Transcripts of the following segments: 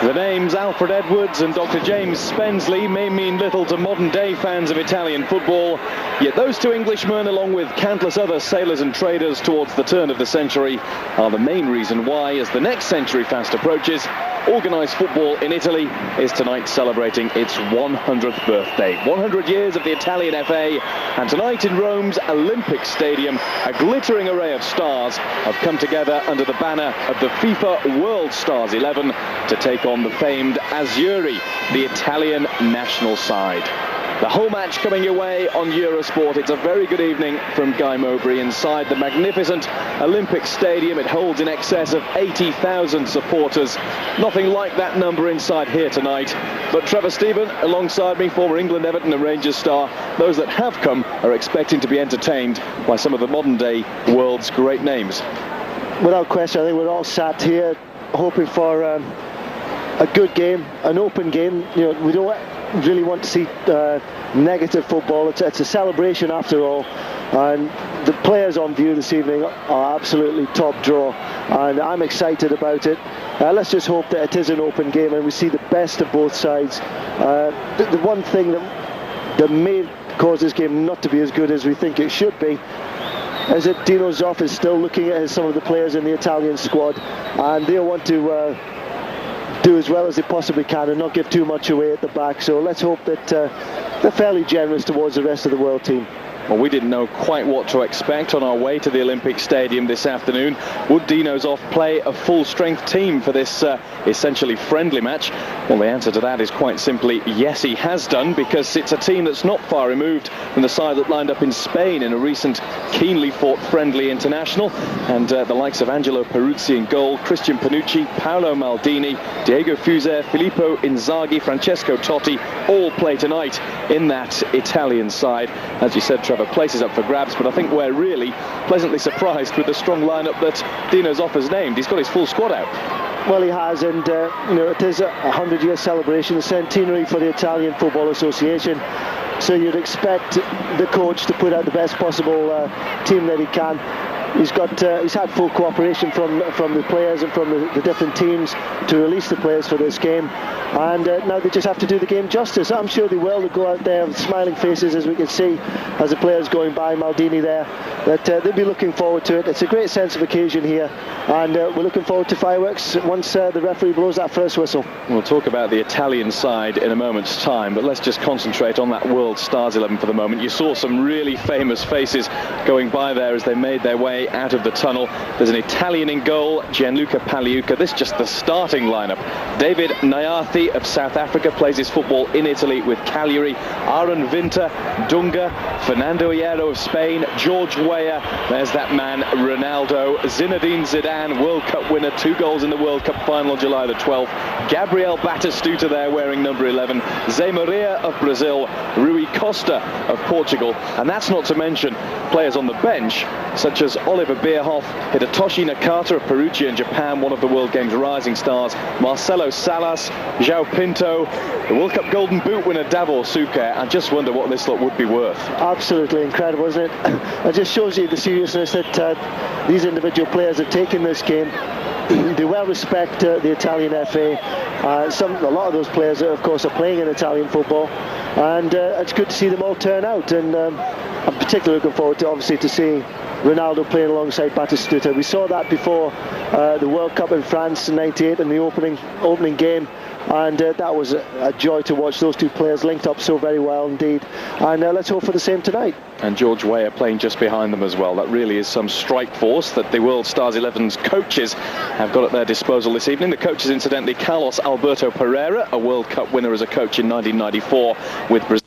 The names Alfred Edwards and Dr. James Spensley may mean little to modern-day fans of Italian football, yet those two Englishmen, along with countless other sailors and traders towards the turn of the century, are the main reason why, as the next century fast approaches, organised football in Italy is tonight celebrating its 100th birthday. 100 years of the Italian FA, and tonight in Rome's Olympic Stadium, a glittering array of stars have come together under the banner of the FIFA World Stars 11 to take on the famed Azzurri, the Italian national side. The whole match coming your way on Eurosport. It's a very good evening from Guy Mowbray inside the magnificent Olympic Stadium. It holds in excess of 80,000 supporters. Nothing like that number inside here tonight. But Trevor Stephen, alongside me, former England, Everton and Rangers star, those that have come are expecting to be entertained by some of the modern-day world's great names. Without question, I think we're all sat here hoping for a good game, an open game. You know, we don't really want to see negative football. It's a celebration after all, and the players on view this evening are absolutely top draw, and I'm excited about it. Let's just hope that it is an open game and we see the best of both sides. The one thing that may cause this game not to be as good as we think it should be is that Dino Zoff is still looking at some of the players in the Italian squad, and they'll want to do as well as they possibly can and not give too much away at the back. So let's hope that they're fairly generous towards the rest of the world team. Well, we didn't know quite what to expect on our way to the Olympic Stadium this afternoon. Would Dino Zoff play a full-strength team for this essentially friendly match? Well, the answer to that is quite simply yes, he has done, because it's a team that's not far removed from the side that lined up in Spain in a recent keenly fought friendly international. And the likes of Angelo Peruzzi in goal, Christian Panucci, Paolo Maldini, Diego Fuser, Filippo Inzaghi, Francesco Totti all play tonight in that Italian side. As you said, Trevor, places up for grabs, but I think we're really pleasantly surprised with the strong lineup that Dino Zoff has named. He's got his full squad out. Well, he has, and you know, it is a 100-year celebration, a centenary for the Italian Football Association. So you'd expect the coach to put out the best possible team that he can. He's had full cooperation from the players and from the different teams to release the players for this game, and now they just have to do the game justice. I'm sure they will. They'll go out there with smiling faces, as we can see as the players going by, Maldini there, that they'll be looking forward to it. It's a great sense of occasion here, and we're looking forward to fireworks once the referee blows that first whistle. We'll talk about the Italian side in a moment's time, but let's just concentrate on that World Stars 11 for the moment. You saw some really famous faces going by there as they made their way out of the tunnel. There's an Italian in goal, Gianluca Pagliuca. This is just the starting lineup. David Nayarthi of South Africa plays his football in Italy with Cagliari. Aaron Vinter, Dunga, Fernando Hierro of Spain, George Weah, there's that man Ronaldo, Zinedine Zidane, World Cup winner, 2 goals in the World Cup final July the 12th, Gabriel Batistuta there wearing number 11, Zé Maria of Brazil, Rui Costa of Portugal, and that's not to mention players on the bench such as Oliver Bierhoff, Hidetoshi Nakata of Perugia in Japan, one of the World Games rising stars, Marcelo Salas, João Pinto, the World Cup Golden Boot winner Davor Šuker. I just wonder what this lot would be worth. Absolutely incredible, isn't it? It just shows you the seriousness that these individual players have taken this game. They well respect the Italian FA. A lot of those players, of course, are playing in Italian football, and it's good to see them all turn out. And I'm particularly looking forward to, obviously, to seeing Ronaldo playing alongside Batistuta. We saw that before the World Cup in France in '98 in the opening game, and that was a joy to watch. Those two players linked up so very well indeed, and let's hope for the same tonight. And George Weah playing just behind them as well. That really is some strike force that the World Stars 11's coaches have got at their disposal this evening. The coach is incidentally Carlos Alberto Pereira, a World Cup winner as a coach in 1994 with Brazil.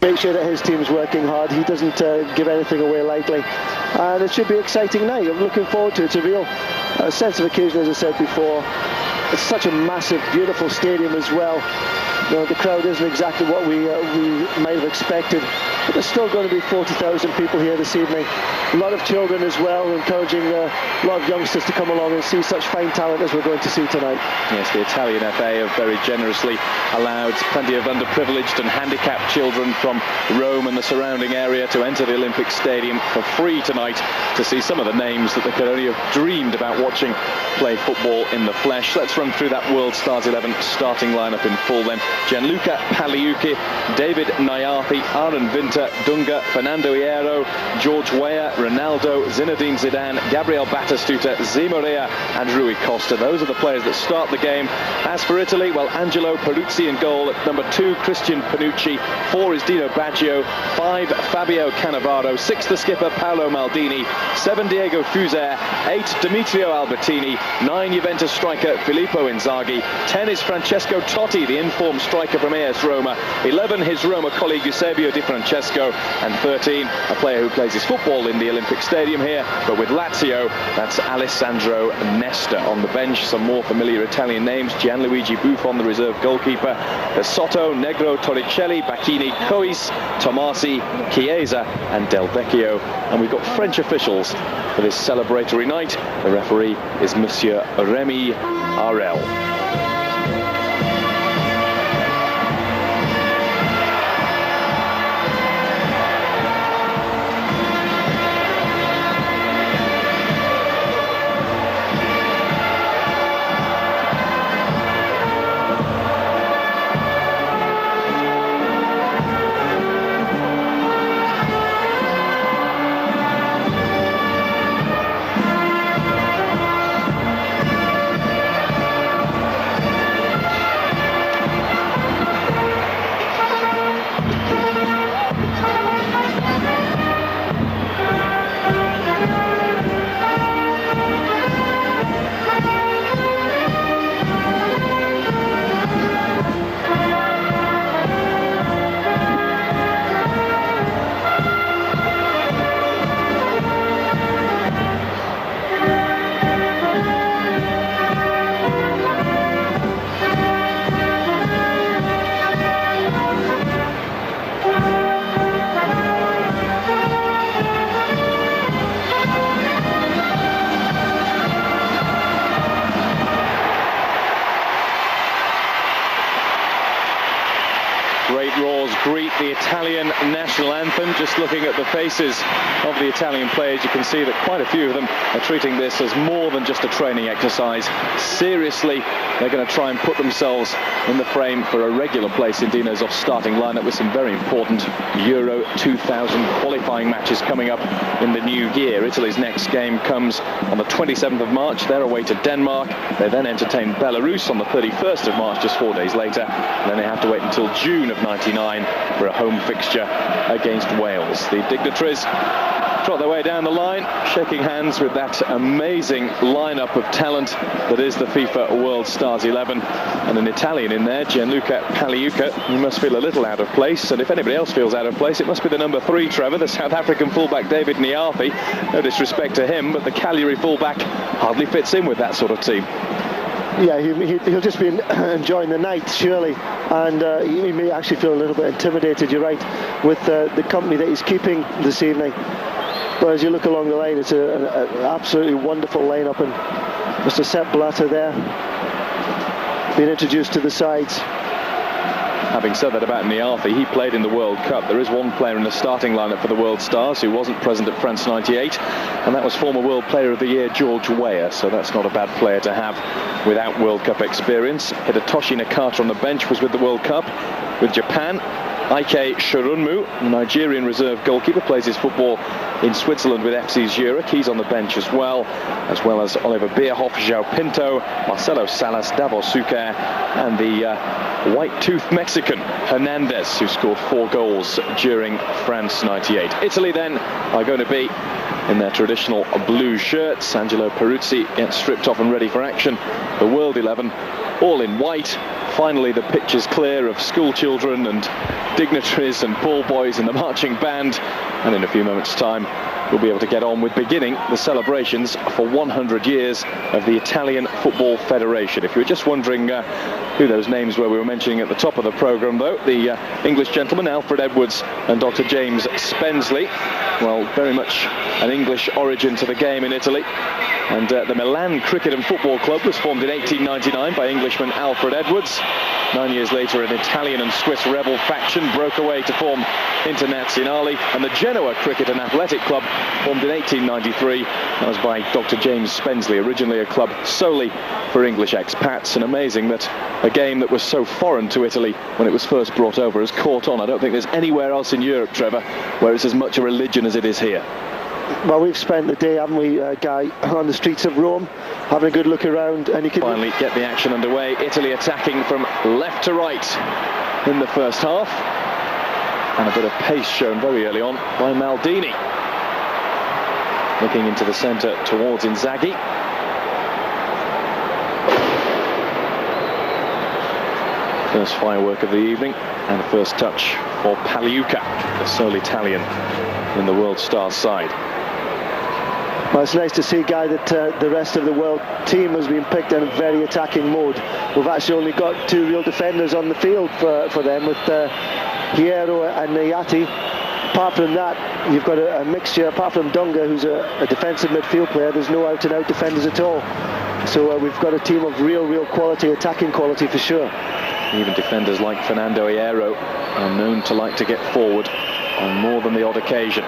Make sure that his team's working hard. He doesn't give anything away lightly, and it should be an exciting night. I'm looking forward to it. It's a real sense of occasion, as I said before. It's such a massive, beautiful stadium as well. the crowd isn't exactly what we might have expected, but there's still going to be 40,000 people here this evening. A lot of children as well, encouraging a lot of youngsters to come along and see such fine talent as we're going to see tonight. Yes, the Italian FA have very generously allowed plenty of underprivileged and handicapped children from Rome and the surrounding area to enter the Olympic Stadium for free tonight to see some of the names that they could only have dreamed about watching play football in the flesh. Let's run through that World Stars 11 starting lineup in full then. Gianluca Pagliuca, David Nayarthi, Aaron Winter, Dunga, Fernando Hierro, George Weah, Ronaldo, Zinedine Zidane, Gabriel Batistuta, Zimorea and Rui Costa. Those are the players that start the game. As for Italy, well, Angelo Peruzzi in goal. At number 2, Christian Panucci. 4 is Dino Baggio. 5, Fabio Cannavaro. 6, the skipper, Paolo Maldini. 7, Diego Fuser. 8, Demetrio Albertini. 9, Juventus striker, Filippo Inzaghi. 10 is Francesco Totti, the informed striker from AS Roma. 11, his Roma colleague, Eusebio Di Francesco. And 13, a player who plays his football in the Olympic Stadium here, but with Lazio, that's Alessandro Nesta. On the bench, some more familiar Italian names: Gianluigi Buffon, the reserve goalkeeper, Soto, Negro, Torricelli, Bacchini, Cois, Tomasi, Chiesa and Del Vecchio. And we've got French officials for this celebratory night. The referee is Monsieur Rémi Arel. Great roars greet the Italian national anthem. Just looking at the faces of the Italian players, you can see that quite a few of them are treating this as more than just a training exercise. Seriously, they're going to try and put themselves in the frame for a regular place in Dino Zoff's starting lineup, with some very important Euro 2000 qualifying matches coming up in the new year. Italy's next game comes on the 27th of March. They're away to Denmark. They then entertain Belarus on the 31st of March, just 4 days later. And then they have to wait until June of '99 for a home fixture against Wales. The dignitaries trot their way down the line, shaking hands with that amazing lineup of talent that is the FIFA World Stars 11. And an Italian in there, Gianluca Pagliuca. He must feel a little out of place, and if anybody else feels out of place, it must be the number 3, Trevor, the South African fullback David Nayarthi. No disrespect to him, but the Cagliari fullback hardly fits in with that sort of team. Yeah, he'll just be enjoying the night, surely, and he may actually feel a little bit intimidated, you're right, with the company that he's keeping this evening. But as you look along the line, it's an absolutely wonderful lineup, and Mr. Sepp Blatter there being introduced to the sides. Having said that about Nayarthi, he played in the World Cup. There is one player in the starting lineup for the World Stars who wasn't present at France '98, and that was former World Player of the Year George Weah, so that's not a bad player to have without World Cup experience. Hidetoshi Nakata on the bench was with the World Cup with Japan. Ike Shurunmu, Nigerian reserve goalkeeper, plays his football in Switzerland with FC Zurich. He's on the bench as well as Oliver Bierhoff, João Pinto, Marcelo Salas, Davor Šuker, and the white-toothed Mexican Hernandez, who scored 4 goals during France '98. Italy then are going to be in their traditional blue shirts. Angelo Peruzzi gets stripped off and ready for action. The World 11 all in white. finally the pitch is clear of school children and dignitaries and ball boys and the marching band, and in a few moments' time we'll be able to get on with beginning the celebrations for 100 years of the Italian Football Federation. If you're just wondering who those names were we were mentioning at the top of the programme, though, the English gentlemen Alfred Edwards and Dr. James Spensley, well, very much an English origin to the game in Italy. And the Milan Cricket and Football Club was formed in 1899 by Englishman Alfred Edwards. 9 years later, an Italian and Swiss rebel faction broke away to form Internazionale, and the Genoa Cricket and Athletic Club formed in 1893. That was by Dr. James Spensley, originally a club solely for English expats. And amazing that a game that was so foreign to Italy when it was first brought over has caught on. I don't think there's anywhere else in Europe, Trevor, where it's as much a religion as it is here. Well, we've spent the day, haven't we, Guy, on the streets of Rome, having a good look around, and you can finally get the action underway. Italy attacking from left to right in the first half, and a bit of pace shown very early on by Maldini. Looking into the centre towards Inzaghi. First firework of the evening, and the first touch for Pagliuca, the sole Italian in the World Stars side. Well, it's nice to see, Guy, that the rest of the world team has been picked in a very attacking mode. We've actually only got two real defenders on the field for them, with Hierro and Niati. Apart from that, you've got a mixture. Apart from Dunga, who's a defensive midfield player, there's no out-and-out defenders at all. So we've got a team of real quality, attacking quality for sure. Even defenders like Fernando Hierro are known to like to get forward on more than the odd occasion.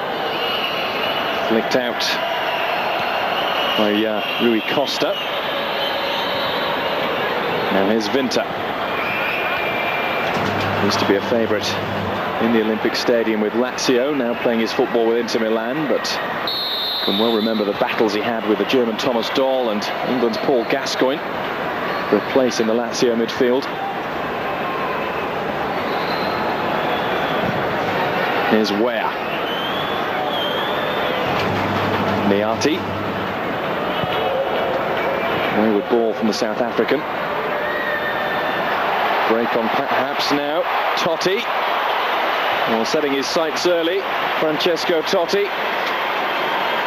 Flicked out by Rui Costa. Now here's Vinta. Used to be a favourite in the Olympic Stadium with Lazio, now playing his football with Inter Milan, but can well remember the battles he had with the German Thomas Doll and England's Paul Gascoigne for a place in the Lazio midfield. Here's Weah. Niati. Wayward ball from the South African. Break on perhaps now. Totti. Well, setting his sights early. Francesco Totti.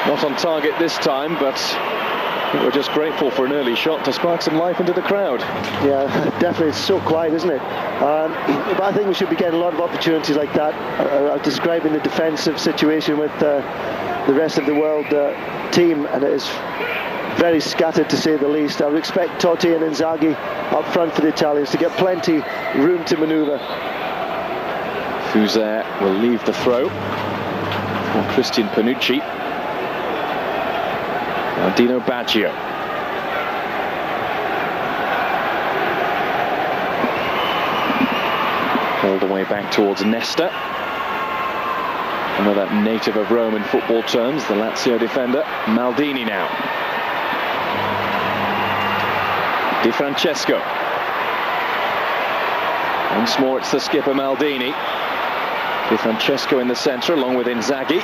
Not on target this time, but I think we're just grateful for an early shot to spark some life into the crowd. Yeah, definitely. It's so quiet, isn't it? But I think we should be getting a lot of opportunities like that. I was describing the defensive situation with the rest of the world team, and it is very scattered, to say the least. I would expect Totti and Inzaghi up front for the Italians to get plenty room to manoeuvre. Fuser will leave the throw for Christian Panucci. Now Dino Baggio. All the way back towards Nesta. Another native of Rome in football terms, the Lazio defender. Maldini now. Di Francesco. Once more it's the skipper Maldini. Di Francesco in the centre along with Inzaghi.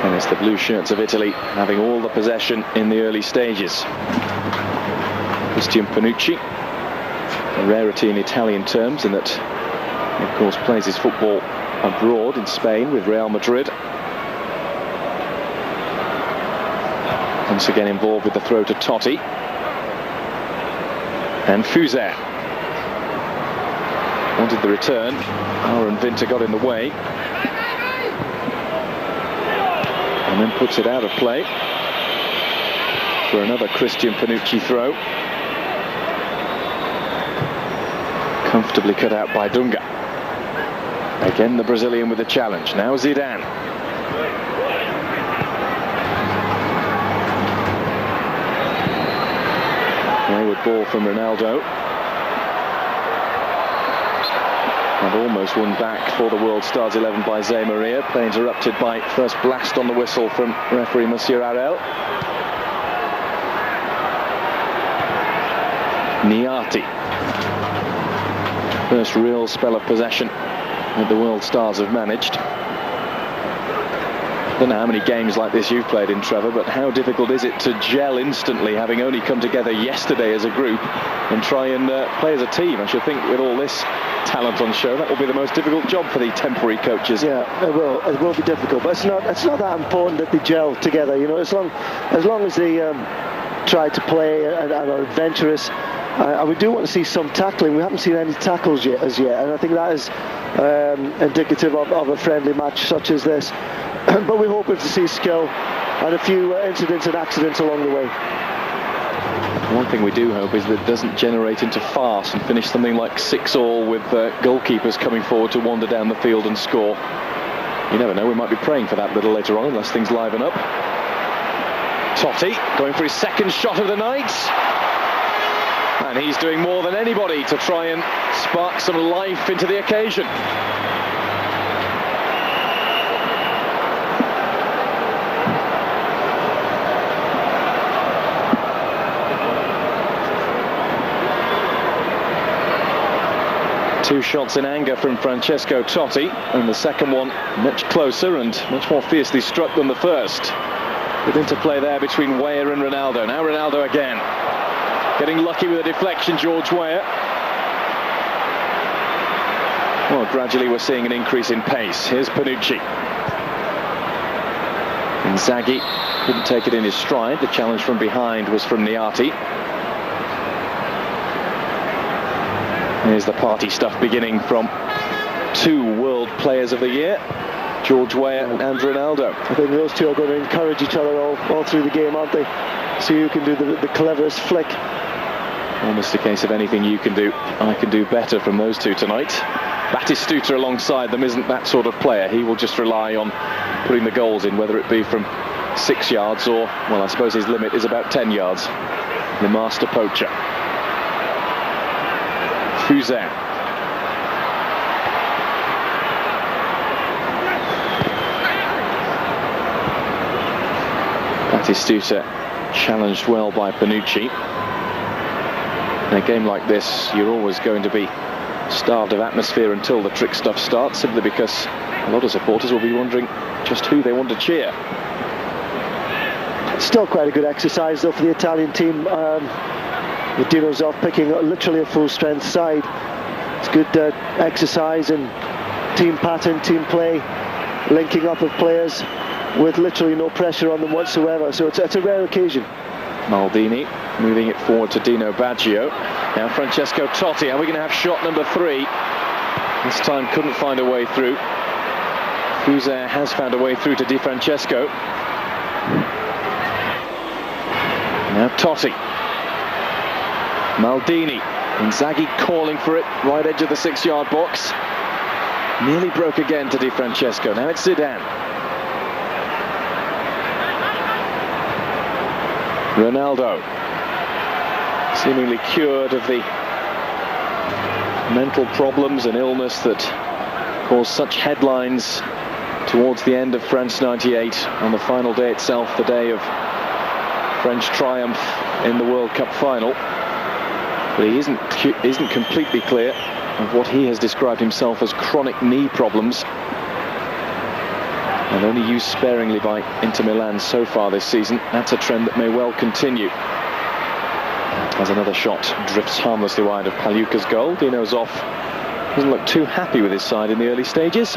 And it's the blue shirts of Italy having all the possession in the early stages. Christian Panucci, a rarity in Italian terms in that he of course plays his football abroad in Spain with Real Madrid. Once again involved with the throw to Totti. And Fuser wanted the return. Aaron Vinta got in the way. And then puts it out of play for another Christian Panucci throw. Comfortably cut out by Dunga. Again the Brazilian with the challenge. Now Zidane. Wayward ball from Ronaldo. And almost won back for the World Stars 11 by Zé Maria. Play interrupted by first blast on the whistle from referee Monsieur Arel. Niati. First real spell of possession that the World Stars have managed. I don't know how many games like this you've played in, Trevor, but how difficult is it to gel instantly, having only come together yesterday as a group, and try and play as a team? I should think with all this talent on show, that will be the most difficult job for the temporary coaches. Yeah, it will be difficult, but it's not that important that they gel together, you know, as long as they try to play and are adventurous. And we do want to see some tackling. We haven't seen any tackles as yet, and I think that is indicative of a friendly match such as this. But we're hoping to see skill and a few incidents and accidents along the way. One thing we do hope is that it doesn't generate into farce and finish something like 6-6 with goalkeepers coming forward to wander down the field and score. You never know, we might be praying for that a little later on unless things liven up. Totti going for his second shot of the night. And he's doing more than anybody to try and spark some life into the occasion. Two shots in anger from Francesco Totti, and the second one much closer and much more fiercely struck than the first. Good interplay there between Weah and Ronaldo. Now Ronaldo again. Getting lucky with a deflection, George Weah. Well, gradually we're seeing an increase in pace. Here's Panucci. Inzaghi couldn't take it in his stride. The challenge from behind was from Niati. Here's the party stuff beginning from two world players of the year, George Weah and Ronaldo. I think those two are going to encourage each other all through the game, aren't they? See who can do the cleverest flick. Almost a case of anything you can do, I can do better from those two tonight. Batistuta alongside them isn't that sort of player. He will just rely on putting the goals in, whether it be from 6 yards or, well, I suppose his limit is about 10 yards. The master poacher. Fuzet. Batistuta challenged well by Panucci. In a game like this, you're always going to be starved of atmosphere until the trick stuff starts, simply because a lot of supporters will be wondering just who they want to cheer. Still quite a good exercise though for the Italian team, with Dino Zoff picking literally a full strength side. It's good exercise and team pattern, team play, linking up of players with literally no pressure on them whatsoever, so it's a rare occasion. Maldini moving it forward to Dino Baggio. Now Francesco Totti, are we going to have shot number 3? This time couldn't find a way through. Fuzet has found a way through to Di Francesco. Now Totti. Maldini. Inzaghi calling for it, right edge of the 6-yard box. Nearly broke again to Di Francesco. Now it's Zidane. Ronaldo, seemingly cured of the mental problems and illness that caused such headlines towards the end of France '98, on the final day itself, the day of French triumph in the World Cup final. But he isn't completely clear of what he has described himself as chronic knee problems, and only used sparingly by Inter Milan so far this season. That's a trend that may well continue. As another shot drifts harmlessly wide of Pagliuca's goal. Dino Zoff doesn't look too happy with his side in the early stages.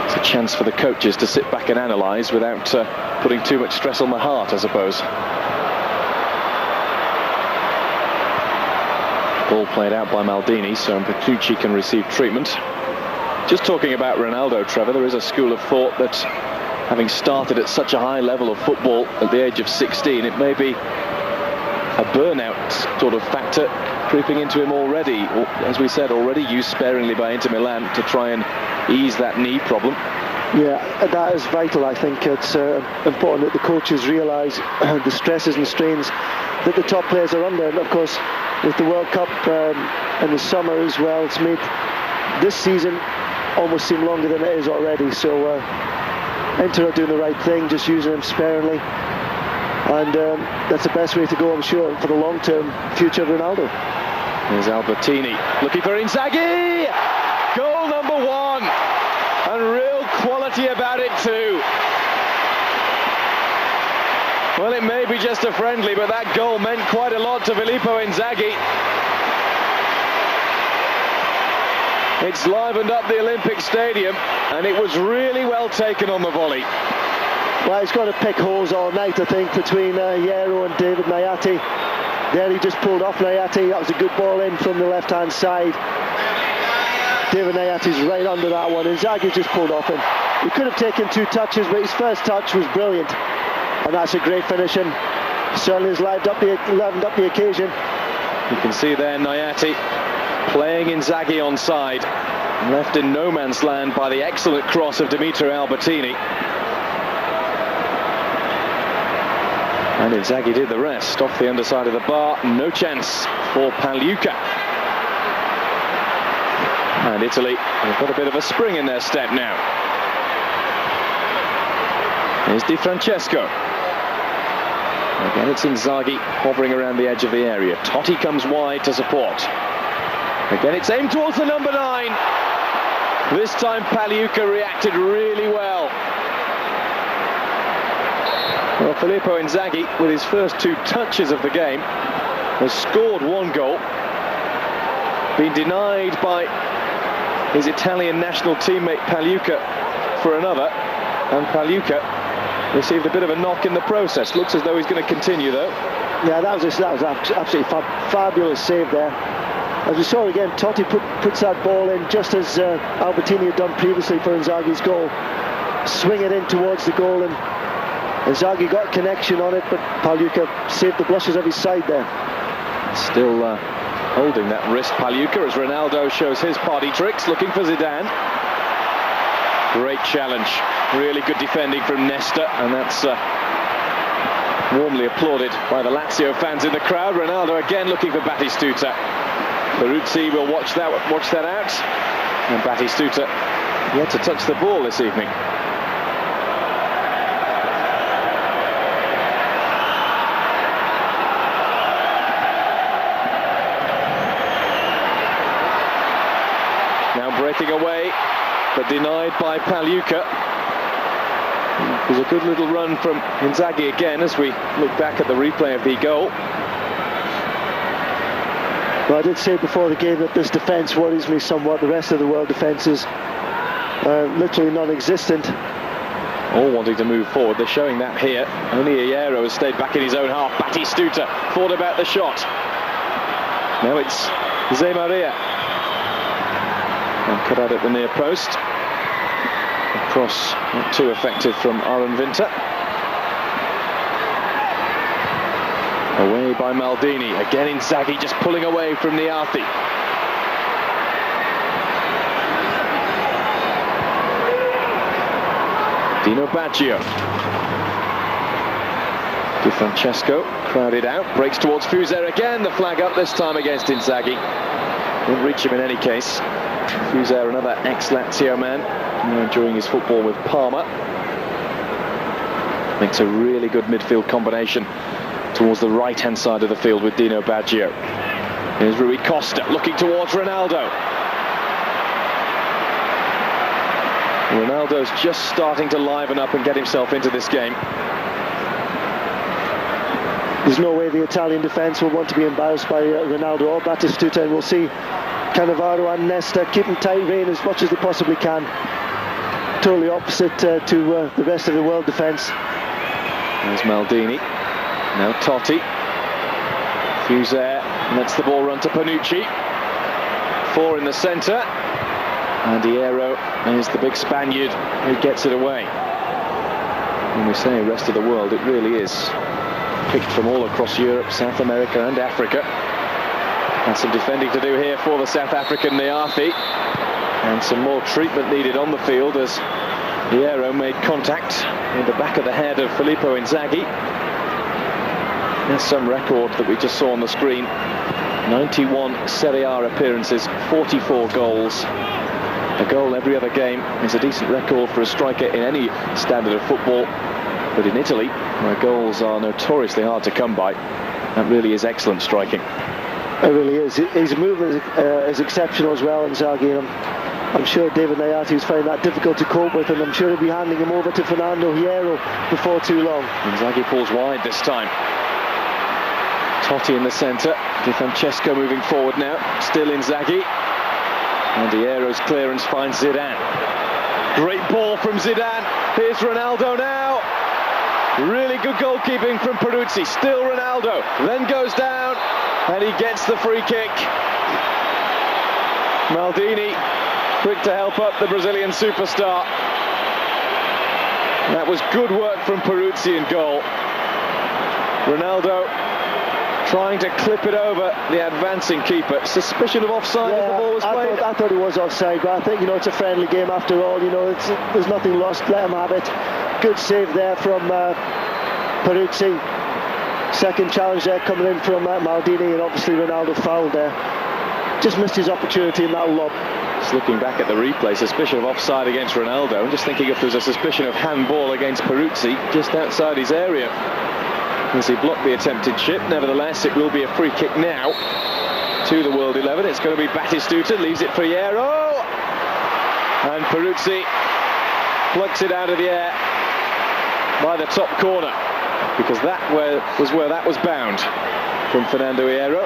It's a chance for the coaches to sit back and analyse without putting too much stress on the heart, I suppose. Ball played out by Maldini, so Panucci can receive treatment. Just talking about Ronaldo, Trevor, there is a school of thought that having started at such a high level of football at the age of 16, it may be a burnout sort of factor creeping into him already. As we said, already used sparingly by Inter Milan to try and ease that knee problem. Yeah, that is vital. I think it's important that the coaches realise the stresses and strains that the top players are under. And of course, with the World Cup in the summer as well, it's made this season almost seem longer than it is already. So Inter are doing the right thing, just using him sparingly, and that's the best way to go, I'm sure, for the long-term future of Ronaldo. Here's Albertini looking for Inzaghi. Goal number 1. And real quality about it too. Well, it may be just a friendly, but that goal meant quite a lot to Filippo Inzaghi. It's livened up the Olympic Stadium, and it was really well taken on the volley. Well, he's got to pick holes all night, I think, between Hierro and David Nayati. There he just pulled off Nayati. That was a good ball in from the left-hand side. David Nayati's right under that one. Inzaghi just pulled off him. He could have taken 2 touches, but his first touch was brilliant. And that's a great finish, and certainly has livened up the occasion. You can see there Nayati playing Inzaghi onside, left in no man's land by the excellent cross of Dimitri Albertini. And Inzaghi did the rest, off the underside of the bar. No chance for Pagliuca. And Italy have got a bit of a spring in their step now. Here's Di Francesco. Again, it's Inzaghi hovering around the edge of the area. Totti comes wide to support. Again, it's aimed towards the number 9. This time Pagliuca reacted really well. Well, Filippo Inzaghi, with his first 2 touches of the game, has scored 1 goal. Been denied by his Italian national teammate Pagliuca for another. And Pagliuca received a bit of a knock in the process. Looks as though he's going to continue, though. Yeah, that was absolutely fabulous save there. As we saw again, Totti puts that ball in just as Albertini had done previously for Inzaghi's goal. Swing it in towards the goal, and Inzaghi got connection on it, but Pagliuca saved the blushes of his side there. Still holding that wrist, Pagliuca, as Ronaldo shows his party tricks, looking for Zidane. Great challenge. Really good defending from Nesta, and that's warmly applauded by the Lazio fans in the crowd. Ronaldo again looking for Batistuta. Peruzzi will watch that out, and Batistuta yet to touch the ball this evening. Now breaking away, but denied by Pagliuca. It was a good little run from Inzaghi again as we look back at the replay of the goal. Well, I did say before the game that this defence worries me somewhat. The rest of the world defence is literally non-existent. All wanting to move forward. They're showing that here. Only Hierro has stayed back in his own half. Batistuta thought about the shot. Now it's Jose Maria. And cut out at the near post. A cross not too effective from Aron Winter. Away by Maldini. Again Inzaghi just pulling away from Niathi. Dino Baggio. Di Francesco crowded out. Breaks towards Fuser again. The flag up this time against Inzaghi. Didn't reach him in any case. Fuser, another ex-Lazio man, enjoying his football with Parma. Makes a really good midfield combination towards the right-hand side of the field with Dino Baggio. Here's Rui Costa looking towards Ronaldo. Ronaldo's just starting to liven up and get himself into this game. There's no way the Italian defence will want to be embarrassed by Ronaldo or Batistuta, and we'll see Cannavaro and Nesta keeping tight rein as much as they possibly can. Totally opposite to the rest of the world defence. There's Maldini. Now Totti. Fuser lets the ball run to Panucci. 4 in the centre. And Hierro is the big Spaniard who gets it away. When we say rest of the world, it really is picked from all across Europe, South America and Africa. And some defending to do here for the South African Niathi. And some more treatment needed on the field as Hierro made contact in the back of the head of Filippo Inzaghi. There's some record that we just saw on the screen. 91 Serie A appearances, 44 goals. A goal every other game is a decent record for a striker in any standard of football. But in Italy, where goals are notoriously hard to come by, that really is excellent striking. It really is. His movement is exceptional as well, Inzaghi. I'm sure David Nayati's finding that difficult to cope with, and I'm sure he'll be handing him over to Fernando Hierro before too long. Inzaghi pulls wide this time. Totti in the centre. Di Francesco moving forward now. Still Inzaghi. And Hierro's clearance finds Zidane. Great ball from Zidane. Here's Ronaldo now. Really good goalkeeping from Peruzzi. Still Ronaldo. Then goes down. And he gets the free kick. Maldini quick to help up the Brazilian superstar. That was good work from Peruzzi in goal. Ronaldo trying to clip it over the advancing keeper. Suspicion of offside as the ball was played. I thought it was offside, but I think, it's a friendly game after all. There's nothing lost. Let him have it. Good save there from Peruzzi. Second challenge there coming in from Maldini, and obviously Ronaldo fouled there. Just missed his opportunity in that lob. Just looking back at the replay, suspicion of offside against Ronaldo. I'm just thinking if there's a suspicion of handball against Peruzzi just outside his area, as he blocked the attempted chip. Nevertheless, it will be a free kick now to the World 11. It's going to be Batistuta, leaves it for Hierro, and Peruzzi plucks it out of the air by the top corner, because that was where that was bound from Fernando Hierro.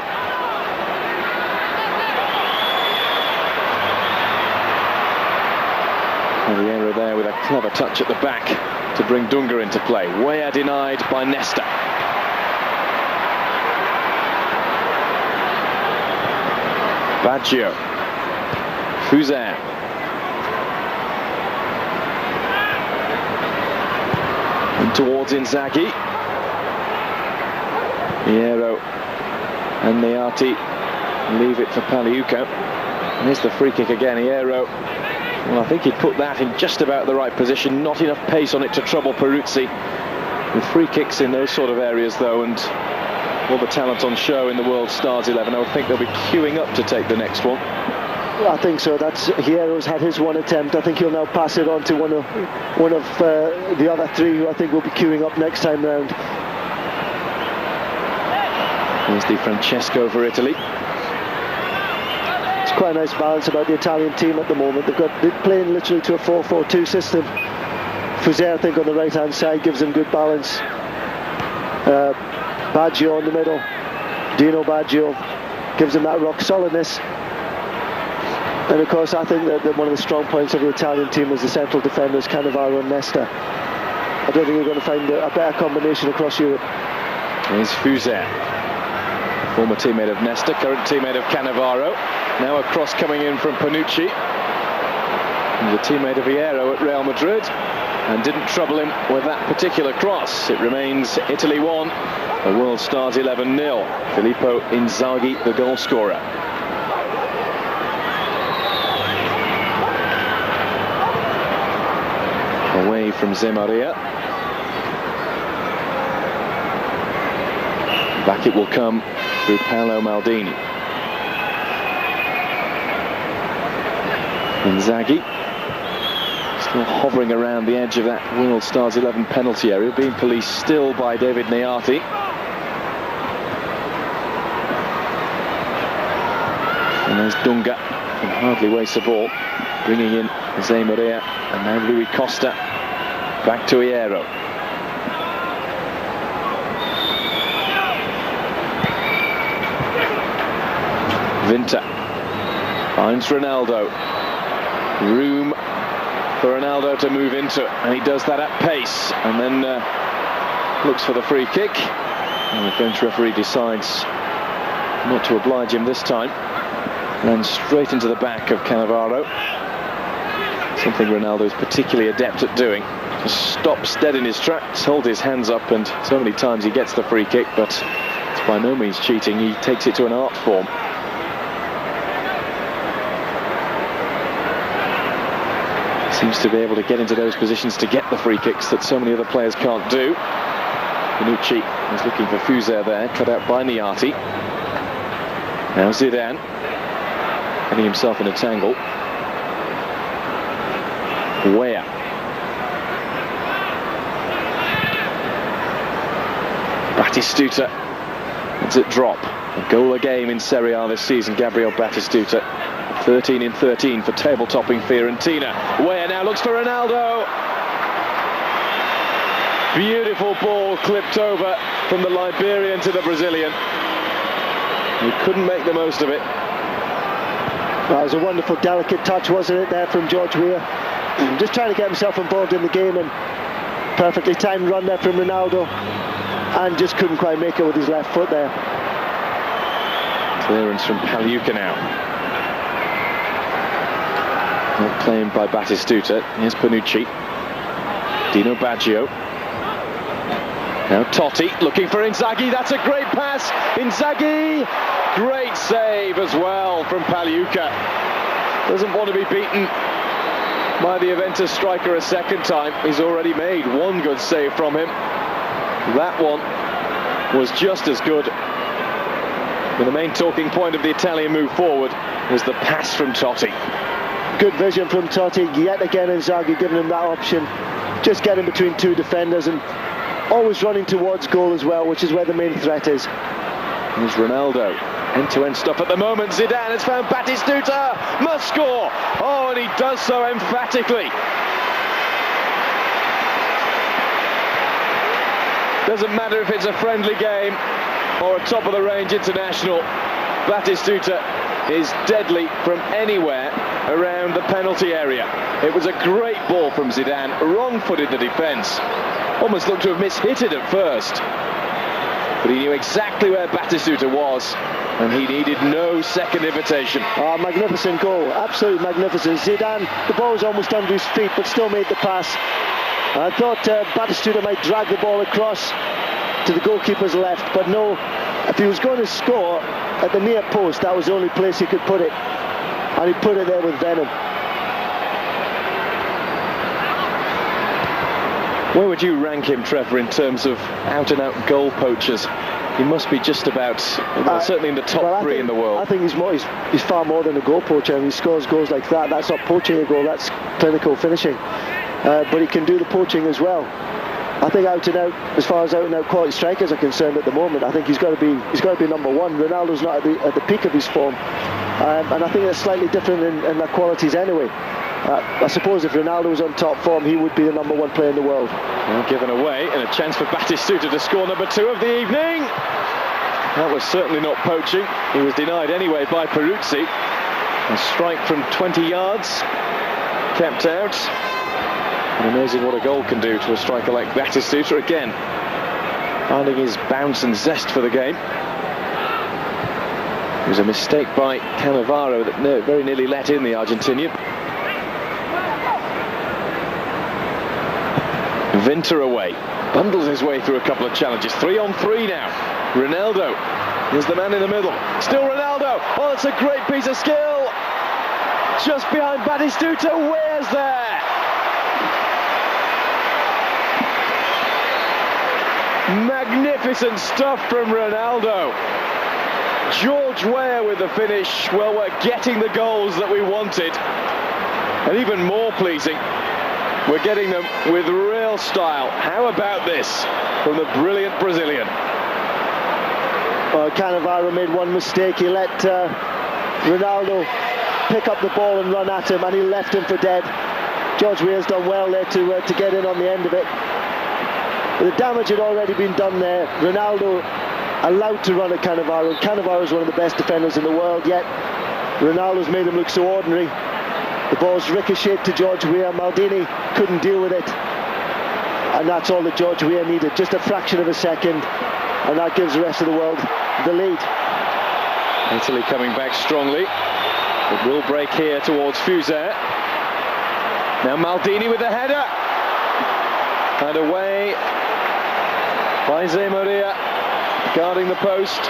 And Hierro there with a clever touch at the back to bring Dunga into play. Weah denied by Nesta. Baggio. Fuser. And towards Inzaghi. Hierro and Niati leave it for Paliuca. And here's the free kick again. Hierro, well, I think he'd put that in just about the right position. Not enough pace on it to trouble Peruzzi. With free kicks in those sort of areas, though, and all the talent on show in the World Stars 11, I would think they'll be queuing up to take the next one. Well, I think so. Hierro's had his one attempt. I think he'll now pass it on to one of the other three, who I think will be queuing up next time round. Here's Di Francesco for Italy. It's quite a nice balance about the Italian team at the moment. They're playing literally to a 4-4-2 system. Fuser, I think, on the right-hand side gives them good balance. Baggio in the middle. Dino Baggio gives them that rock solidness. And of course, I think that one of the strong points of the Italian team is the central defenders, Cannavaro and Nesta. I don't think you're going to find a better combination across Europe. Here's Fuser, former teammate of Nesta, current teammate of Cannavaro. Now a cross coming in from Panucci. He's a teammate of Hierro at Real Madrid, and didn't trouble him with that particular cross. It remains Italy 1, the World Stars 11 0. Filippo Inzaghi, the goal scorer. Away from Zemaria. Back it will come through Paolo Maldini. Inzaghi still hovering around the edge of that World Stars 11 penalty area, being policed still by David Niati. And there's Dunga, can hardly waste the ball, bringing in Jose Maria, and now Rui Costa. Back to Hierro. Vinta finds Ronaldo. Room for Ronaldo to move into, and he does that at pace, and then looks for the free kick, and the French referee decides not to oblige him this time. Runs straight into the back of Cannavaro, something Ronaldo is particularly adept at doing. Just stops dead in his tracks, holds his hands up, and so many times he gets the free kick, but it's by no means cheating. He takes it to an art form. Seems to be able to get into those positions to get the free kicks that so many other players can't do. Panucci is looking for Fuser there, cut out by Niati. Now Zidane, getting himself in a tangle. Weah. Batistuta lets it drop. A goal a game in Serie A this season, Gabriel Batistuta. 13 in 13 for table-topping Fiorentina. Weah now looks for Ronaldo. Beautiful ball clipped over from the Liberian to the Brazilian. He couldn't make the most of it. That was a wonderful, delicate touch, wasn't it, there from George Weah? Just trying to get himself involved in the game, and perfectly timed run there from Ronaldo, and just couldn't quite make it with his left foot there. Clearance from Pagliuca now. Not claimed by Batistuta. Here's Panucci. Dino Baggio. Now Totti looking for Inzaghi. That's a great pass. Inzaghi. Great save as well from Pagliuca. Doesn't want to be beaten by the Juventus striker a second time. He's already made one good save from him. That one was just as good. But the main talking point of the Italian move forward was the pass from Totti. Good vision from Totti. Yet again Inzaghi giving him that option. Just getting between two defenders and always running towards goal as well, which is where the main threat is. Here's Ronaldo. End-to-end stuff at the moment. Zidane has found Batistuta. Must score. Oh, and he does so emphatically. Doesn't matter if it's a friendly game or a top-of-the-range international. Batistuta is deadly from anywhere around the penalty area. It was a great ball from Zidane. Wrong-footed the defence. Almost looked to have mishit it at first. But he knew exactly where Batistuta was, and he needed no second invitation. Oh, magnificent goal, absolutely magnificent. Zidane, the ball was almost under his feet, but still made the pass. I thought Batistuta might drag the ball across to the goalkeeper's left, but no, if he was going to score at the near post, that was the only place he could put it, and he put it there with venom. Where would you rank him, Trevor, in terms of out-and-out goal poachers? He must be just about, well, certainly in the top three in the world. I think he's far more than a goal poacher. He scores goals like that. That's not poaching a goal, that's clinical finishing. But he can do the poaching as well. I think out-and-out, as far as out-and-out quality strikers are concerned at the moment, I think he's got to be number one. Ronaldo's not at the peak of his form, and I think that's slightly different in their qualities anyway. I suppose if Ronaldo was on top form, he would be the number one player in the world. Well, given away, and a chance for Batistuta to score number 2 of the evening. That was certainly not poaching. He was denied anyway by Peruzzi. A strike from 20 yards, kept out. And amazing what a goal can do to a striker like Batistuta. Again, finding his bounce and zest for the game. It was a mistake by Cannavaro that very nearly let in the Argentinian. Vinter away, bundles his way through a couple of challenges. 3-on-3 now. Ronaldo is the man in the middle. Still Ronaldo. Oh, it's a great piece of skill. Just behind Batistuta. Weah's there. Magnificent stuff from Ronaldo. George Weah with the finish. Well, we're getting the goals that we wanted. And even more pleasing, we're getting them with real style. How about this from the brilliant Brazilian? Cannavaro made one mistake. He let Ronaldo pick up the ball and run at him, and he left him for dead. George Weah's done well there to get in on the end of it. But the damage had already been done there. Ronaldo allowed to run at Cannavaro. Cannavaro is one of the best defenders in the world, yet Ronaldo's made him look so ordinary. The ball's ricocheted to George Weah. Maldini couldn't deal with it, and that's all that George Weah needed, just a fraction of a second, and that gives the rest of the world the lead. Italy coming back strongly. It will break here towards Fuser. Now Maldini with the header, and away by Zé Maria, guarding the post.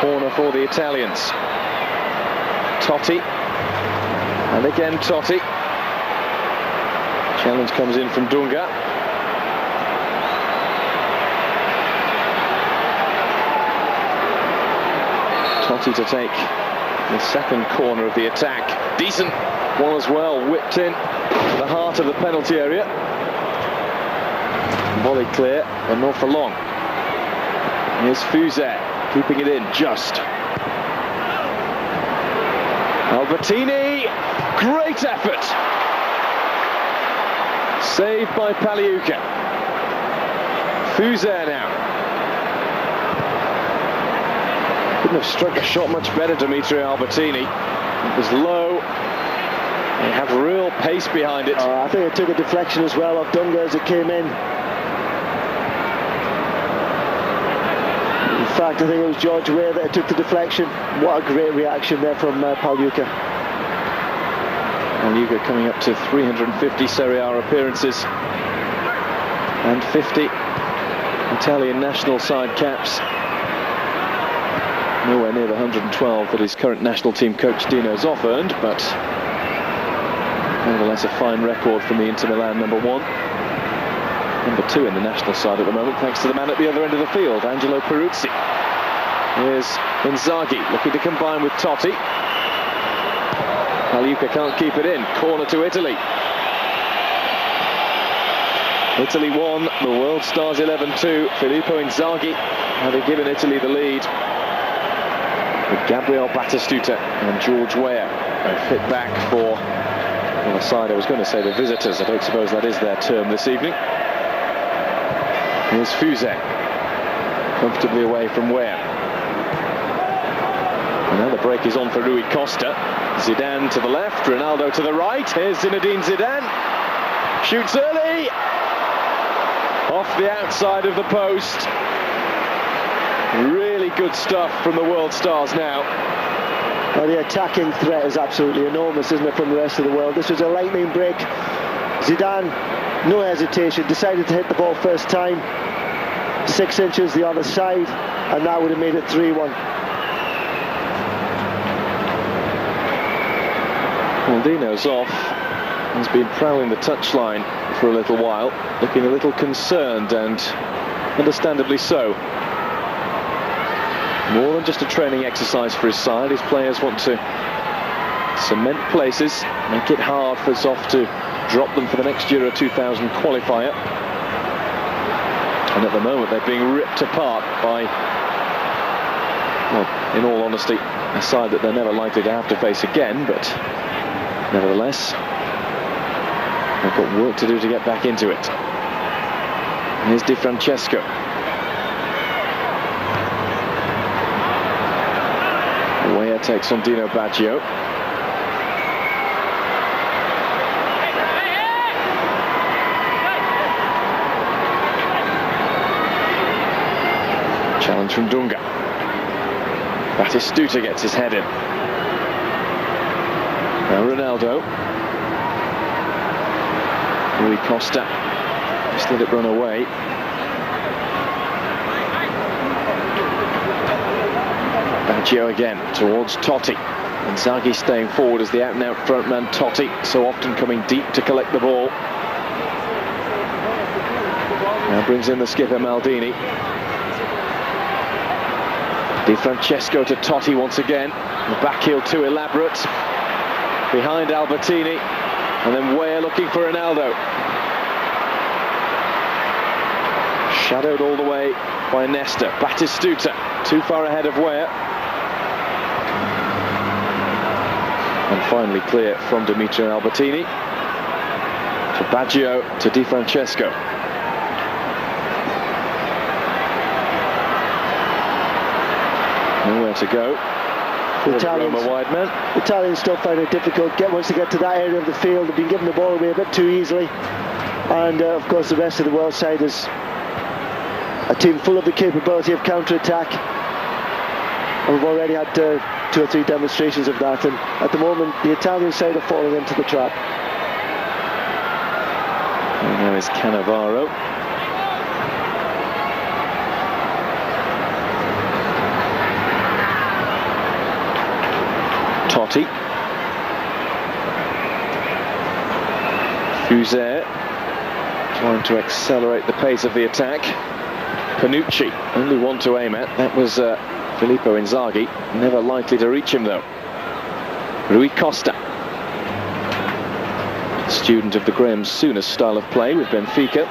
Corner for the Italians. Totti, and again Totti. Challenge comes in from Dunga. Totti to take the second corner of the attack. Decent one as well, whipped in the heart of the penalty area. Volley clear, but not for long. Here's Fuser. keeping it in just. Albertini, great effort. Saved by Paliuca. Fuser now. Couldn't have struck a shot much better, Dimitri Albertini. It was low. They have real pace behind it. I think it took a deflection as well of Dunga as it came in. In fact, I think it was George Weah that took the deflection. What a great reaction there from Paliuca. Paliuca coming up to 350 Serie A appearances and 50 Italian national side caps. Nowhere near the 112 that his current national team coach Dino Zoff earned, but nevertheless a fine record from the Inter Milan number 1. Number 2 in the national side at the moment, thanks to the man at the other end of the field, Angelo Peruzzi. Here's Inzaghi looking to combine with Totti. Paliuca can't keep it in. Corner to Italy. Italy 1, the World Stars 11-2. Filippo Inzaghi having given Italy the lead, with Gabriel Batistuta and George Weah fit back for, on the side I was going to say the visitors, I don't suppose that is their term this evening. Here's Fuser, comfortably away from Weah. And now the break is on for Rui Costa. Zidane to the left, Ronaldo to the right. Here's Zinedine Zidane. Shoots early. Off the outside of the post. Really good stuff from the World Stars now. Well, the attacking threat is absolutely enormous, isn't it, from the rest of the world. This was a lightning break. Zidane, no hesitation, decided to hit the ball first time. 6 inches the other side, and that would have made it 3-1. Well, Dino Zoff has been prowling the touchline for a little while, looking a little concerned, and understandably so. More than just a training exercise for his side, his players want to cement places, make it hard for Zoff to drop them for the next Euro 2000 qualifier. And at the moment they're being ripped apart by, well, in all honesty, a side that they're never likely to have to face again, but nevertheless, they've got work to do to get back into it. Here's Di Francesco. Weah takes on Dino Baggio. Challenge from Dunga. Batistuta gets his head in. Now Ronaldo. Rui Costa just let it run away. Baggio again towards Totti. Inzaghi staying forward as the out-and-out frontman Totti, so often coming deep to collect the ball. Now brings in the skipper Maldini. Di Francesco to Totti once again. The back heel too elaborate. Behind Albertini, and then Weah looking for Ronaldo. Shadowed all the way by Nesta. Batistuta too far ahead of Weah. And finally clear from Dimitri Albertini to Baggio to Di Francesco. Nowhere to go. The Italians still find it difficult once they get to that area of the field. They've been given the ball away a bit too easily, and of course the rest of the world side is a team full of the capability of counter-attack, and we've already had 2 or 3 demonstrations of that, and at the moment the Italian side are falling into the trap. And now is Cannavaro. Totti. Fuser trying to accelerate the pace of the attack. Panucci, only one to aim at. That was Filippo Inzaghi. Never likely to reach him though. Rui Costa. Student of the Graham Souness style of play with Benfica.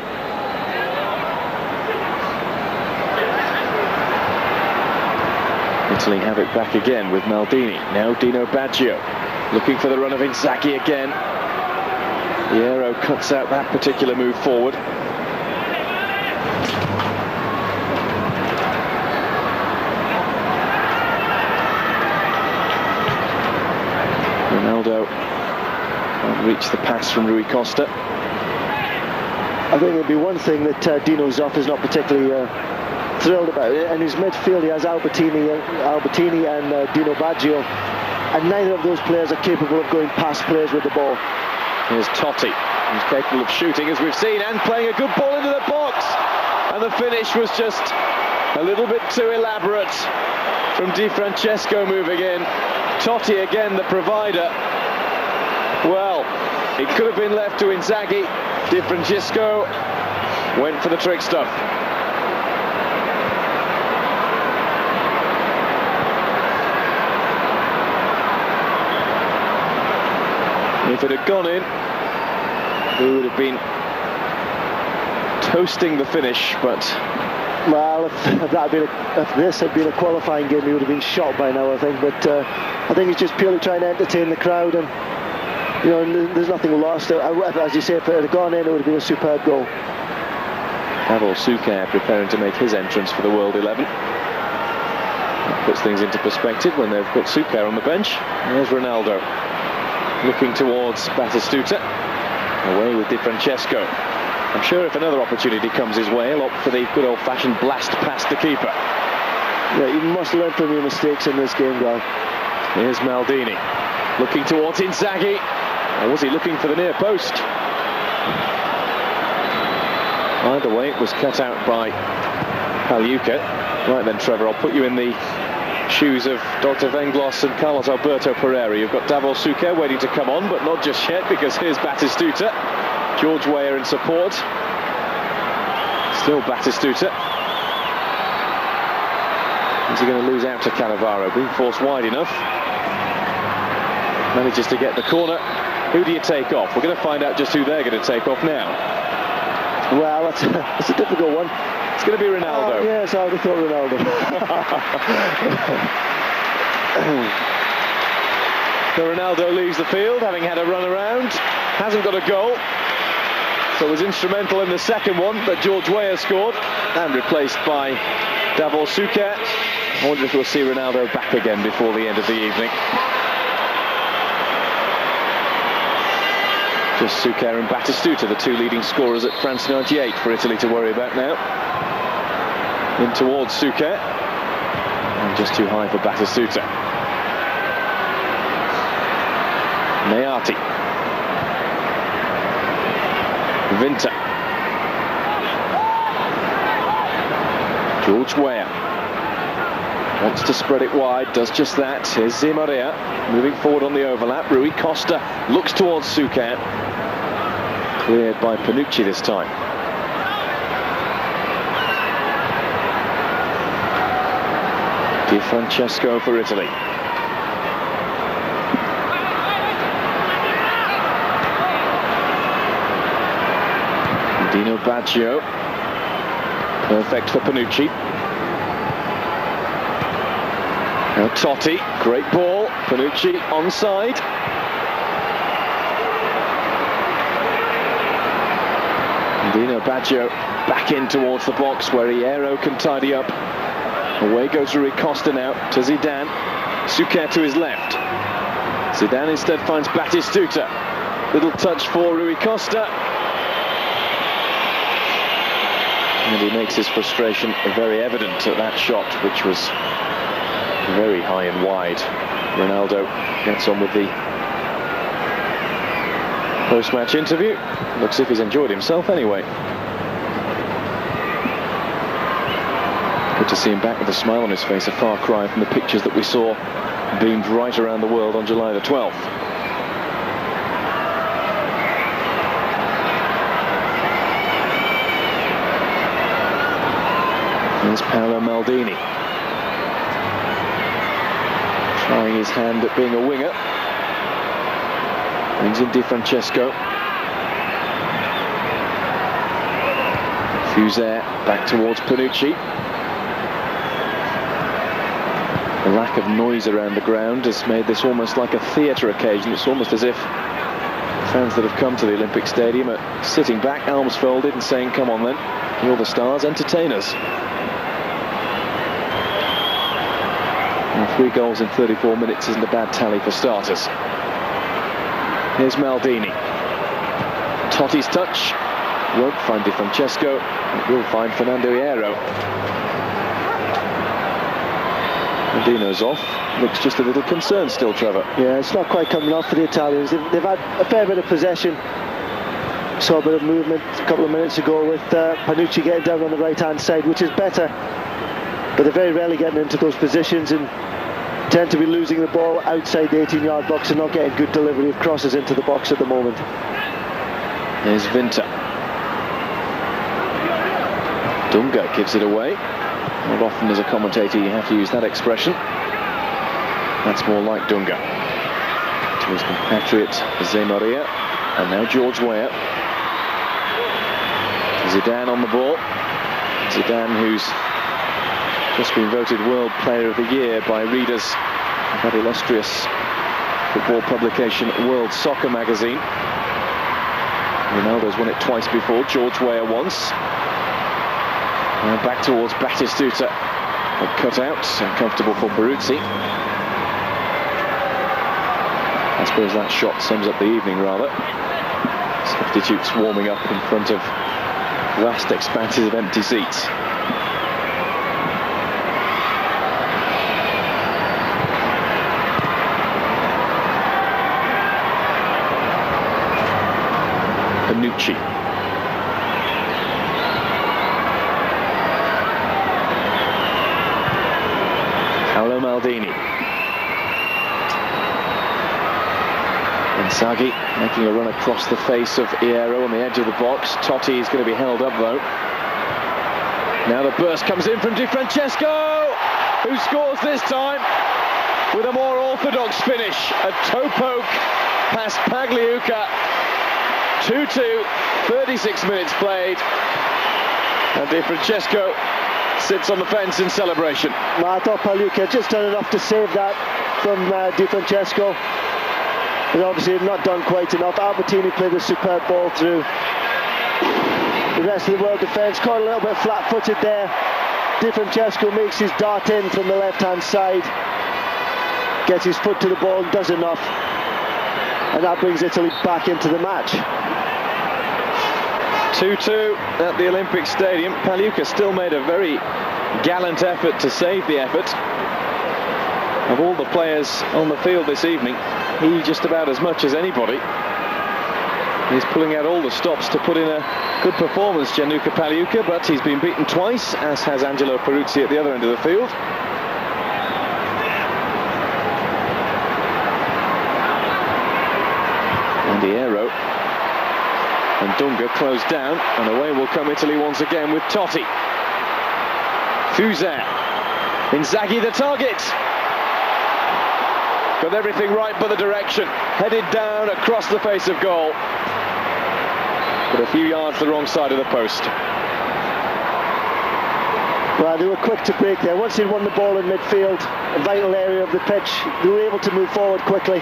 Italy have it back again with Maldini. Now Dino Baggio looking for the run of Inzaghi again. Hierro cuts out that particular move forward. Ronaldo can't reach the pass from Rui Costa. I think it'd be one thing that Dino Zoff is not particularly thrilled about. In his midfield he has Albertini and Dino Baggio, and neither of those players are capable of going past players with the ball. Here's Totti, who's capable of shooting, as we've seen, and playing a good ball into the box. And the finish was just a little bit too elaborate from Di Francesco moving in. Totti again, the provider. Well, it could have been left to Inzaghi. Di Francesco went for the trick stuff. If it had gone in, we would have been toasting the finish, but... Well, if this had been a qualifying game, he would have been shot by now, I think. But I think he's just purely trying to entertain the crowd, and you know, there's nothing lost. As you say, if it had gone in, it would have been a superb goal. Davor Šuker preparing to make his entrance for the World 11. That puts things into perspective when they've got Šuker on the bench. There's Ronaldo looking towards Batistuta. Away with Di Francesco. I'm sure if another opportunity comes his way, he'll opt for the good old-fashioned blast past the keeper. Yeah, you must learn from your mistakes in this game, guy. Here's Maldini looking towards Inzaghi. Or was he looking for the near post? Either way, it was cut out by Paluca. Right then, Trevor, I'll put you in the shoes of Dr. Venglos and Carlos Alberto Pereira. You've got Davor Šuker waiting to come on, but not just yet, because here's Batistuta. George Weah in support. Still Batistuta. Is he going to lose out to Cannavaro? Being forced wide enough. Manages to get the corner. Who do you take off? We're going to find out just who they're going to take off now. Well, that's a difficult one. It's going to be Ronaldo. Yes, I would have thought Ronaldo. So Ronaldo leaves the field, having had a run around. Hasn't got a goal. So was instrumental in the second one that George Weah scored, and replaced by Davor Šuker. I wonder if we'll see Ronaldo back again before the end of the evening. Just Šuker and Batistuta, the two leading scorers at France 98 for Italy to worry about now. In towards Šuker, and just too high for Batistuta. Neati. Vinta. George Weah wants to spread it wide, does just that. Here's Di Maria moving forward on the overlap. Rui Costa looks towards Šuker. Cleared by Panucci this time. Di Francesco for Italy. Dino Baggio. Perfect for Panucci. Now Totti, great ball. Panucci onside. Dino Baggio back in towards the box where Hierro can tidy up. Away goes Rui Costa now to Zidane. Šuker to his left. Zidane instead finds Batistuta. Little touch for Rui Costa. And he makes his frustration very evident at that shot, which was very high and wide. Ronaldo gets on with the post-match interview. Looks as if he's enjoyed himself anyway. Good to see him back with a smile on his face, a far cry from the pictures that we saw beamed right around the world on July the 12th. Here's Paolo Maldini, trying his hand at being a winger. Brings in Di Francesco. Fuser back towards Panucci. The lack of noise around the ground has made this almost like a theatre occasion. It's almost as if fans that have come to the Olympic Stadium are sitting back, arms folded, and saying, come on then, you're the stars, entertain us. And 3 goals in 34 minutes isn't a bad tally for starters. Here's Maldini. Totti's touch won't find Di Francesco. It will find Fernando Hierro. And Dino Zoff looks just a little concerned still, Trevor. Yeah, it's not quite coming off for the Italians. They've had a fair bit of possession. Saw a bit of movement a couple of minutes ago with Panucci getting down on the right-hand side, which is better. But they're very rarely getting into those positions and tend to be losing the ball outside the 18-yard box and not getting good delivery of crosses into the box at the moment. There's Vinter. Dunga gives it away. Not often as a commentator you have to use that expression. That's more like Dunga. To his compatriot Desember, and now George Weah. Zidane on the ball. Zidane, who's just been voted World Player of the Year by readers of that illustrious football publication World Soccer magazine. Ronaldo's won it twice before, George Weah once. Now back towards Batistuta, but cut out, uncomfortable for Peruzzi. I suppose that shot sums up the evening rather. Substitutes warming up in front of vast expanses of empty seats. Panucci. Paolo Maldini. Inzaghi making a run across the face of Hierro on the edge of the box. Totti is going to be held up though. Now the burst comes in from Di Francesco, who scores this time with a more orthodox finish. A toe poke past Pagliuca. 2-2, 36 minutes played, and Di Francesco sits on the fence in celebration. I thought Pagliuca just done enough to save that from Di Francesco, but obviously not done quite enough. Albertini played a superb ball through. The rest of the world defence caught a little bit flat-footed there. Di Francesco makes his dart in from the left-hand side, gets his foot to the ball and does enough, and that brings Italy back into the match. 2-2 at the Olympic Stadium. Pagliuca still made a very gallant effort to save the effort. Of all the players on the field this evening, he just about as much as anybody. He's pulling out all the stops to put in a good performance, Gianluca Pagliuca, but he's been beaten twice, as has Angelo Peruzzi at the other end of the field. And Hierro and Dunga closed down, and away will come Italy once again with Totti. Fuser. Inzaghi the target. Got everything right but the direction. Headed down across the face of goal. But a few yards the wrong side of the post. Well, they were quick to break there. Once they'd won the ball in midfield, a vital area of the pitch, they were able to move forward quickly.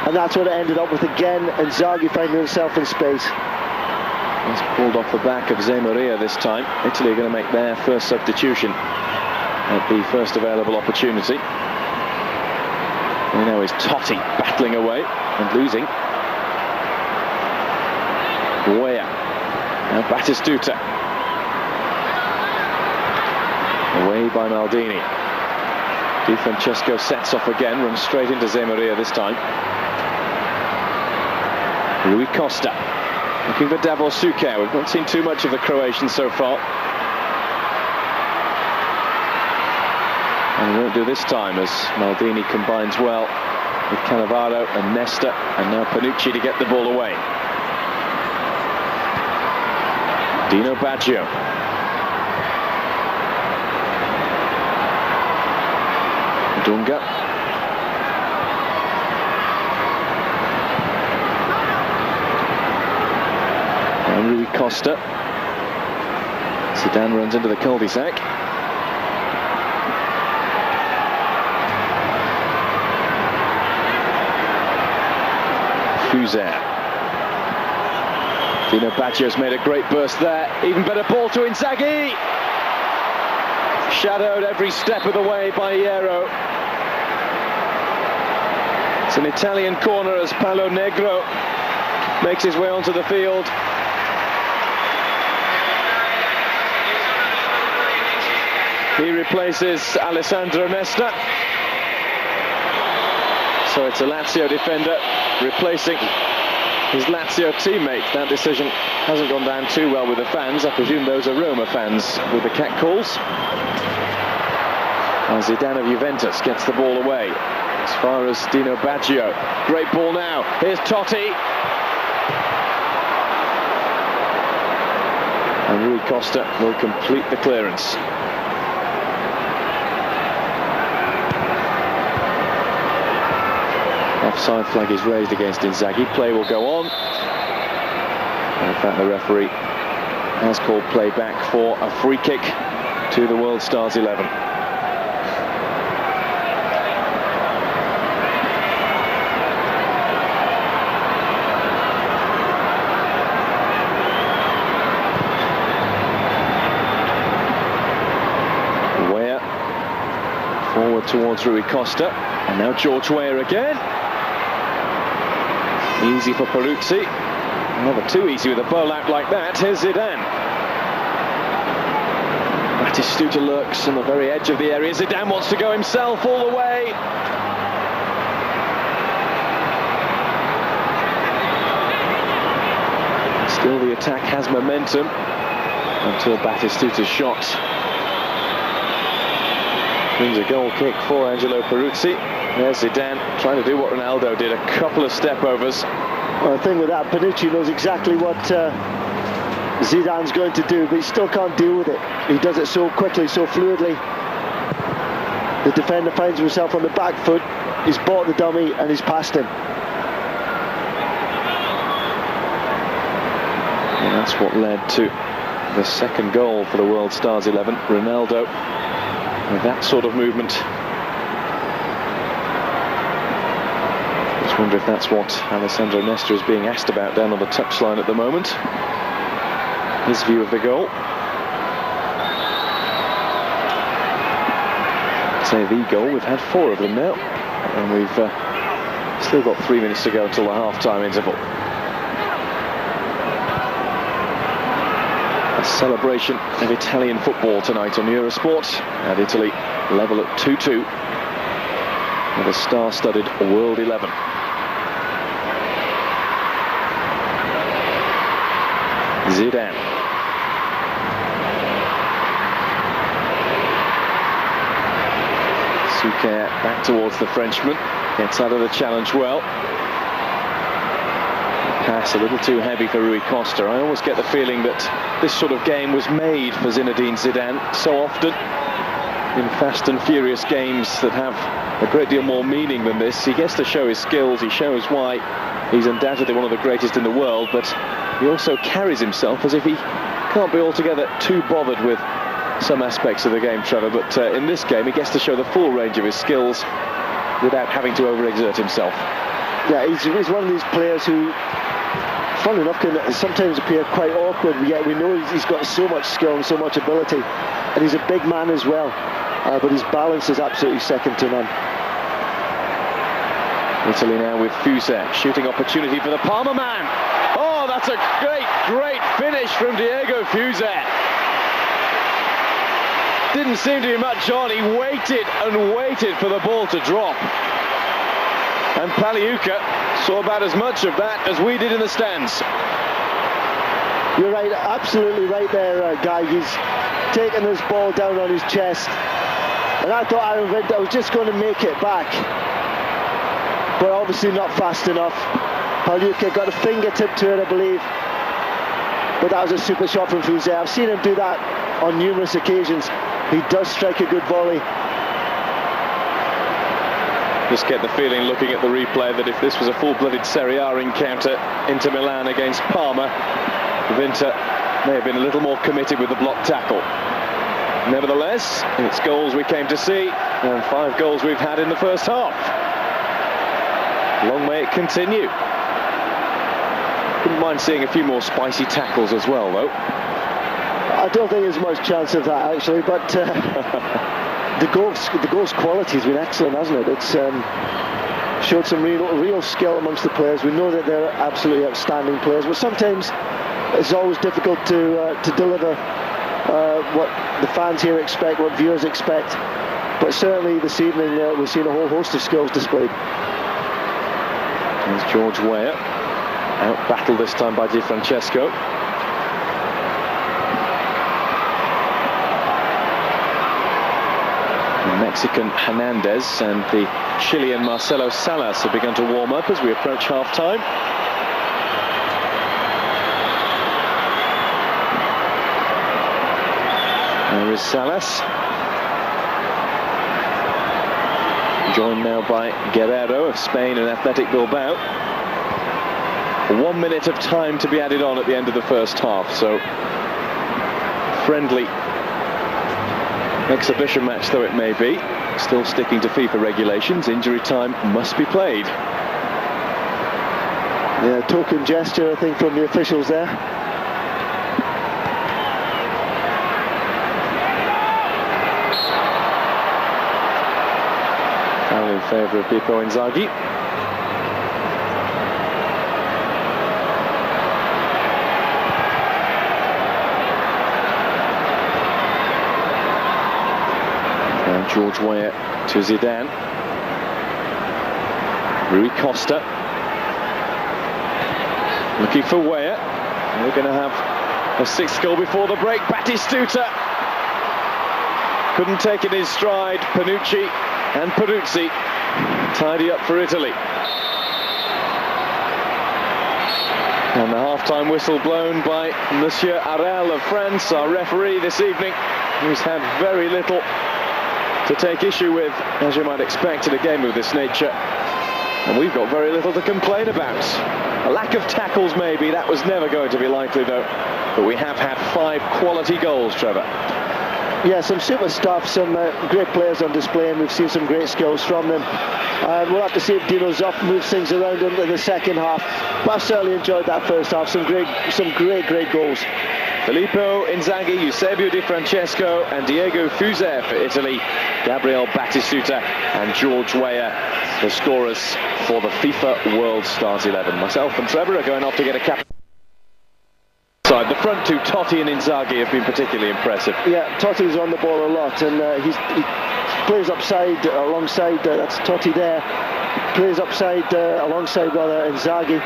And that's what it ended up with again, and Inzaghi finding himself in space. He's pulled off the back of Zemeria this time. Italy are going to make their first substitution at the first available opportunity. And now is Totti battling away and losing. Weah. Now Batistuta. Away by Maldini. Di Francesco sets off again, runs straight into Zemeria this time. Rui Costa looking for Davor Šuker. We've not seen too much of the Croatians so far, and he won't do this time as Maldini combines well with Cannavaro and Nesta, and now Panucci to get the ball away. Dino Baggio. Dunga. And Rui Costa. Zidane runs into the cul-de-sac. Fuser. Dino Baggio's made a great burst there. Even better ball to Inzaghi. Shadowed every step of the way by Hierro. It's an Italian corner as Paolo Negro makes his way onto the field. He replaces Alessandro Nesta. So it's a Lazio defender replacing his Lazio teammate. That decision hasn't gone down too well with the fans. I presume those are Roma fans with the catcalls. And Zidane of Juventus gets the ball away. As far as Dino Baggio. Great ball now. Here's Totti. And Rui Costa will complete the clearance. Offside flag is raised against Inzaghi. Play will go on. And in fact, the referee has called play back for a free kick to the World Stars 11. Weah forward towards Rui Costa. And now George Weah again. Easy for Peruzzi. Never too easy with a bowl out like that. Here's Zidane. Batistuta lurks on the very edge of the area. Zidane wants to go himself all the way. Still the attack has momentum until Batistuta's shot brings a goal kick for Angelo Peruzzi. There's Zidane trying to do what Ronaldo did, a couple of step-overs. Well, the thing with that, Panucci knows exactly what Zidane's going to do, but he still can't deal with it. He does it so quickly, so fluidly. The defender finds himself on the back foot, he's bought the dummy and he's passed him. And that's what led to the second goal for the World Stars 11. Ronaldo with that sort of movement. I wonder if that's what Alessandro Nesta is being asked about down on the touchline at the moment. His view of the goal. Say the goal, we've had 4 of them now, and we've still got 3 minutes to go until the half-time interval. A celebration of Italian football tonight on Eurosport, and Italy level at 2-2 with a star-studded World 11. Zidane. Šuker back towards the Frenchman. Gets out of the challenge well. Pass a little too heavy for Rui Costa. I always get the feeling that this sort of game was made for Zinedine Zidane. So often in fast and furious games that have a great deal more meaning than this, he gets to show his skills. He shows why he's undoubtedly one of the greatest in the world, but he also carries himself as if he can't be altogether too bothered with some aspects of the game, Trevor. But in this game, he gets to show the full range of his skills without having to overexert himself. Yeah, he's one of these players who, funnily enough, can sometimes appear quite awkward, yet we know he's got so much skill and so much ability. And he's a big man as well, but his balance is absolutely second to none. Italy now with Fuser, shooting opportunity for the Parma man. Oh, that's a great finish from Diego Fuser. Didn't seem to be much on. He waited and waited for the ball to drop. And Pagliuca saw about as much of that as we did in the stands. You're right, absolutely right there, Guy. He's taken this ball down on his chest. And I thought I was just going to make it back. But obviously not fast enough. Pagliuca got a fingertip to it, I believe. But that was a super shot from Fuser. I've seen him do that on numerous occasions. He does strike a good volley. Just get the feeling, looking at the replay, that if this was a full-blooded Serie A encounter, Inter Milan against Parma, Vinter may have been a little more committed with the block tackle. Nevertheless, it's goals we came to see, and 5 goals we've had in the first half. Long may it continue. mind seeing a few more spicy tackles as well, though. I don't think there's much chance of that, actually, but the goals quality has been excellent, hasn't it? It's showed some real skill amongst the players. We know that they're absolutely outstanding players, but sometimes it's always difficult to deliver what the fans here expect, what viewers expect. But certainly this evening we've seen a whole host of skills displayed. There's George Weah, out-battled this time by Di Francesco. The Mexican Hernandez and the Chilean Marcelo Salas have begun to warm up as we approach half-time. There is Salas. Joined now by Guerrero of Spain and Athletic Bilbao. 1 minute of time to be added on at the end of the first half, so friendly exhibition match though it may be, still sticking to FIFA regulations, injury time must be played. Yeah, token gesture I think from the officials there. In favour of Filippo Inzaghi. And George Weah to Zidane. Rui Costa looking for Weah. We're going to have a sixth goal before the break. Batistuta couldn't take it in stride. Panucci and Peruzzi tidy up for Italy. And the half-time whistle blown by Monsieur Arel of France, our referee this evening, who's had very little to take issue with, as you might expect in a game of this nature. And we've got very little to complain about. A lack of tackles maybe, that was never going to be likely though. But we have had 5 quality goals, Trevor. Yeah, some super stuff, some great players on display, and we've seen some great skills from them. We'll have to see if Dino Zoff moves things around in the second half. But I've certainly enjoyed that first half. Some great goals. Filippo Inzaghi, Eusebio Di Francesco and Diego Fuser for Italy. Gabriel Batistuta and George Weah, the scorers for the FIFA World Stars 11. Myself and Trevor are going off to get a cap. The front two, Totti and Inzaghi, have been particularly impressive. Yeah, Totti's on the ball a lot, and he plays upside alongside, that's Totti there, plays upside alongside Inzaghi,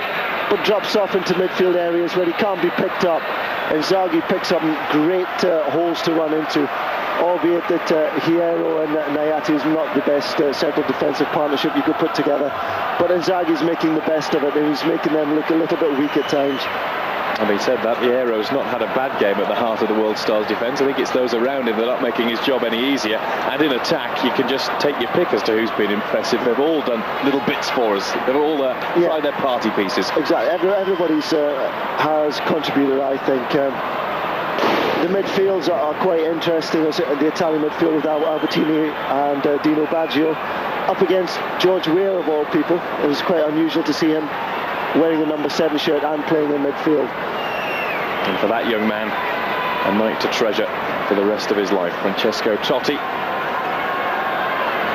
but drops off into midfield areas where he can't be picked up. Inzaghi picks up great holes to run into, albeit that Hierro and Nayati is not the best central defensive partnership you could put together, but Inzaghi's making the best of it, and he's making them look a little bit weak at times. Having said that, Hierro's not had a bad game at the heart of the World Stars defence. I think it's those around him that are not making his job any easier. And in attack, you can just take your pick as to who's been impressive. They've all done little bits for us. They've all tried their party pieces. Exactly. Everybody's has contributed, I think. The midfields are quite interesting. The Italian midfield with Albertini and Dino Baggio up against George Weah of all people. It was quite unusual to see him wearing the number 7 shirt and playing in midfield. And for that young man, a night to treasure for the rest of his life. Francesco Totti.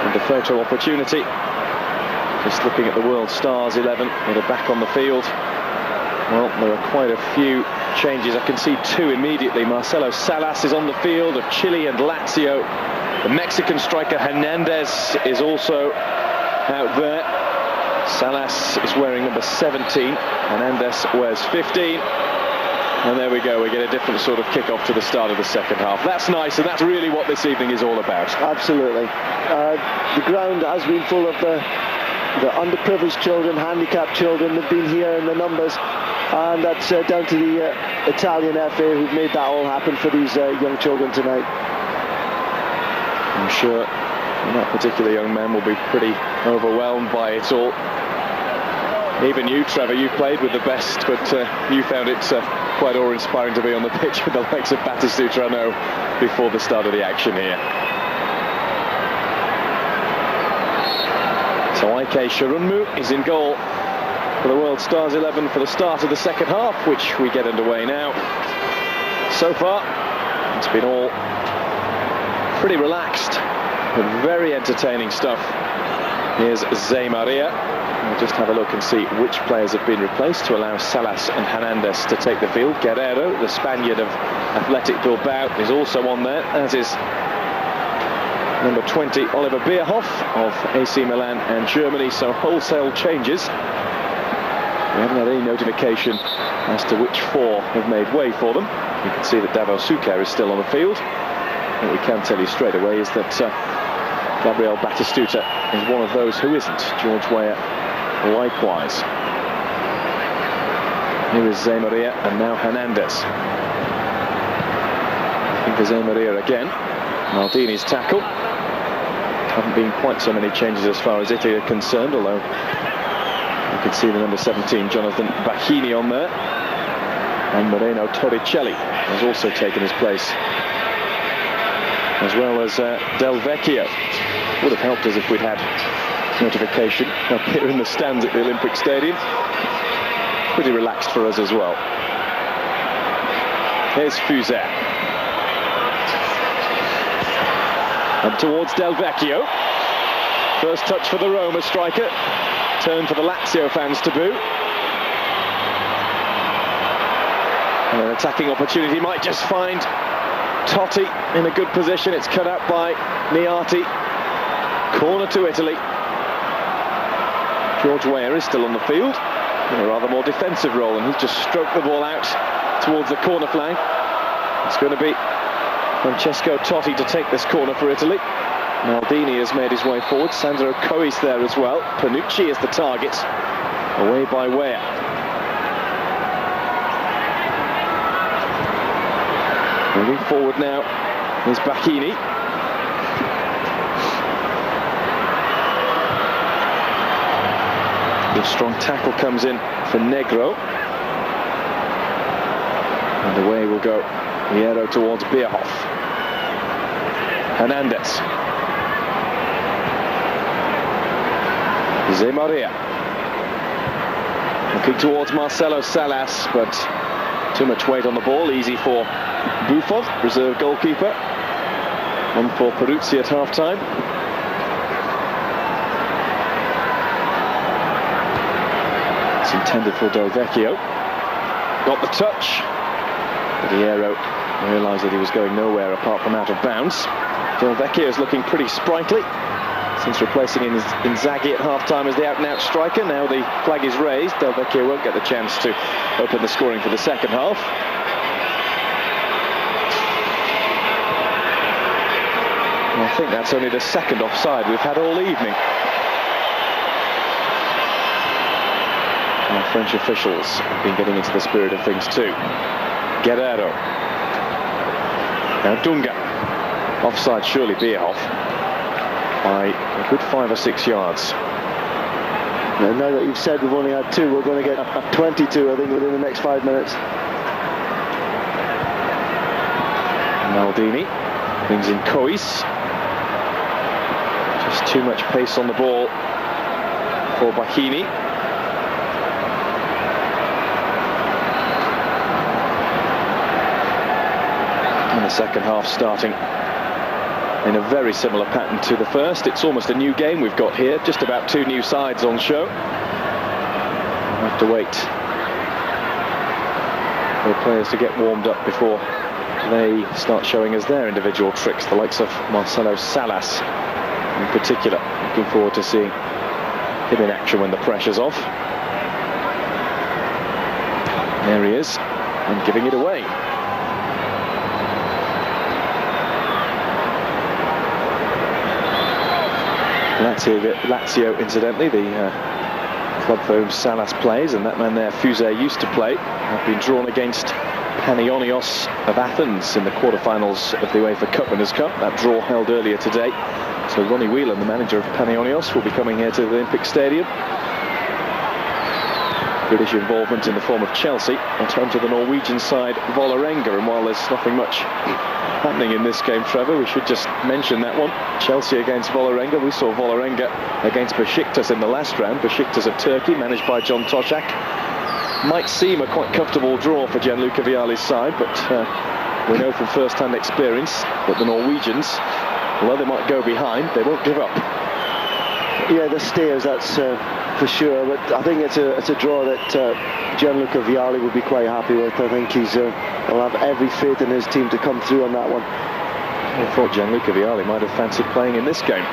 And the photo opportunity. Just looking at the World Stars 11 that are back on the field. Well, there are quite a few changes. I can see 2 immediately. Marcelo Salas is on the field of Chile and Lazio. The Mexican striker Hernandez is also out there. Salas is wearing number 17, Hernandez wears 15. And there we go, we get a different sort of kick-off to the start of the second half. That's nice, and that's really what this evening is all about. Absolutely. The ground has been full of the underprivileged children, handicapped children. They've been here in the numbers, and that's down to the Italian FA who've made that all happen for these young children tonight. I'm sure that particular young man will be pretty overwhelmed by it all. Even you, Trevor, you played with the best, but you found it quite awe-inspiring to be on the pitch with the likes of Batistuta, I know, before the start of the action here. So Ike Shirunmu is in goal. for the World Stars 11 for the start of the second half, which we get underway now. So far, it's been all pretty relaxed, but very entertaining stuff. Here's Maria. We'll just have a look and see which players have been replaced to allow Salas and Hernandez to take the field. Guerrero, the Spaniard of Athletic Bilbao, is also on there, as is number 20, Oliver Bierhoff of AC Milan and Germany. So wholesale changes. We haven't had any notification as to which four have made way for them. You can see that Davor Šuker is still on the field. What we can tell you straight away is that Gabriel Batistuta is one of those who isn't. George Weah likewise. Here is Maria and now Hernandez. I think there's Maria again. Maldini's tackle. Haven't been quite so many changes as far as Italy are concerned, although you can see the number 17, Jonathan Bacchini, on there. And Moreno Torricelli has also taken his place, as well as Del Vecchio. Would have helped us if we'd had notification up here in the stands at the Olympic Stadium. Pretty relaxed for us as well. Here's Fuser. Up towards Del Vecchio. First touch for the Roma striker. Turn for the Lazio fans to boo. And an attacking opportunity might just find Totti in a good position. It's cut out by Niati. Corner to Italy. George Weah is still on the field in a rather more defensive role, and he's just stroked the ball out towards the corner flank. It's going to be Francesco Totti to take this corner for Italy. Maldini has made his way forward. Sandro Cois there as well. Panucci is the target. Away by Weah. Moving forward now is Bacchini. The strong tackle comes in for Negro. And away will go Hierro towards Bierhoff. Hernandez. Maria. Looking towards Marcelo Salas, but too much weight on the ball. Easy for Buffon, reserve goalkeeper. One for Peruzzi at half-time. It's intended for Del Vecchio. Got the touch. But Hierro realised that he was going nowhere apart from out of bounds. Del Vecchio is looking pretty sprightly since replacing Inzaghi at half-time as the out-and-out striker. Now the flag is raised. Del Vecchio won't get the chance to open the scoring for the second half. And I think that's only the second offside we've had all evening. Our French officials have been getting into the spirit of things too. Guerrero. Now Dunga. Offside surely Bierhoff by a good 5 or 6 yards. Now that you've said we've only had 2, we're going to get 22, I think, within the next 5 minutes. Maldini brings in Cois. Just too much pace on the ball for Bacchini. And the second half starting in a very similar pattern to the first. It's almost a new game we've got here, just about 2 new sides on show. We'll have to wait for the players to get warmed up before they start showing us their individual tricks, the likes of Marcelo Salas in particular. Looking forward to seeing him in action when the pressure's off. There he is, and giving it away. Lazio, incidentally, the club for whom Salas plays, and that man there, Fuser, used to play, have been drawn against Panionios of Athens in the quarterfinals of the UEFA Cup Winners' Cup. That draw held earlier today. So Ronnie Whelan, the manager of Panionios, will be coming here to the Olympic Stadium. British involvement in the form of Chelsea, at home to the Norwegian side Vålerenga. And while there's nothing much happening in this game, Trevor, we should just mention that one. Chelsea against Vålerenga. We saw Vålerenga against Besiktas in the last round. Besiktas of Turkey, managed by John Toshak. Might seem a quite comfortable draw for Gianluca Vialli's side, but we know from first-hand experience that the Norwegians, although they might go behind, they won't give up. Yeah, the stairs, that's for sure, but I think it's a draw that Gianluca Vialli would be quite happy with. I think he'll have every faith in his team to come through on that one. I thought Gianluca Vialli might have fancied playing in this game.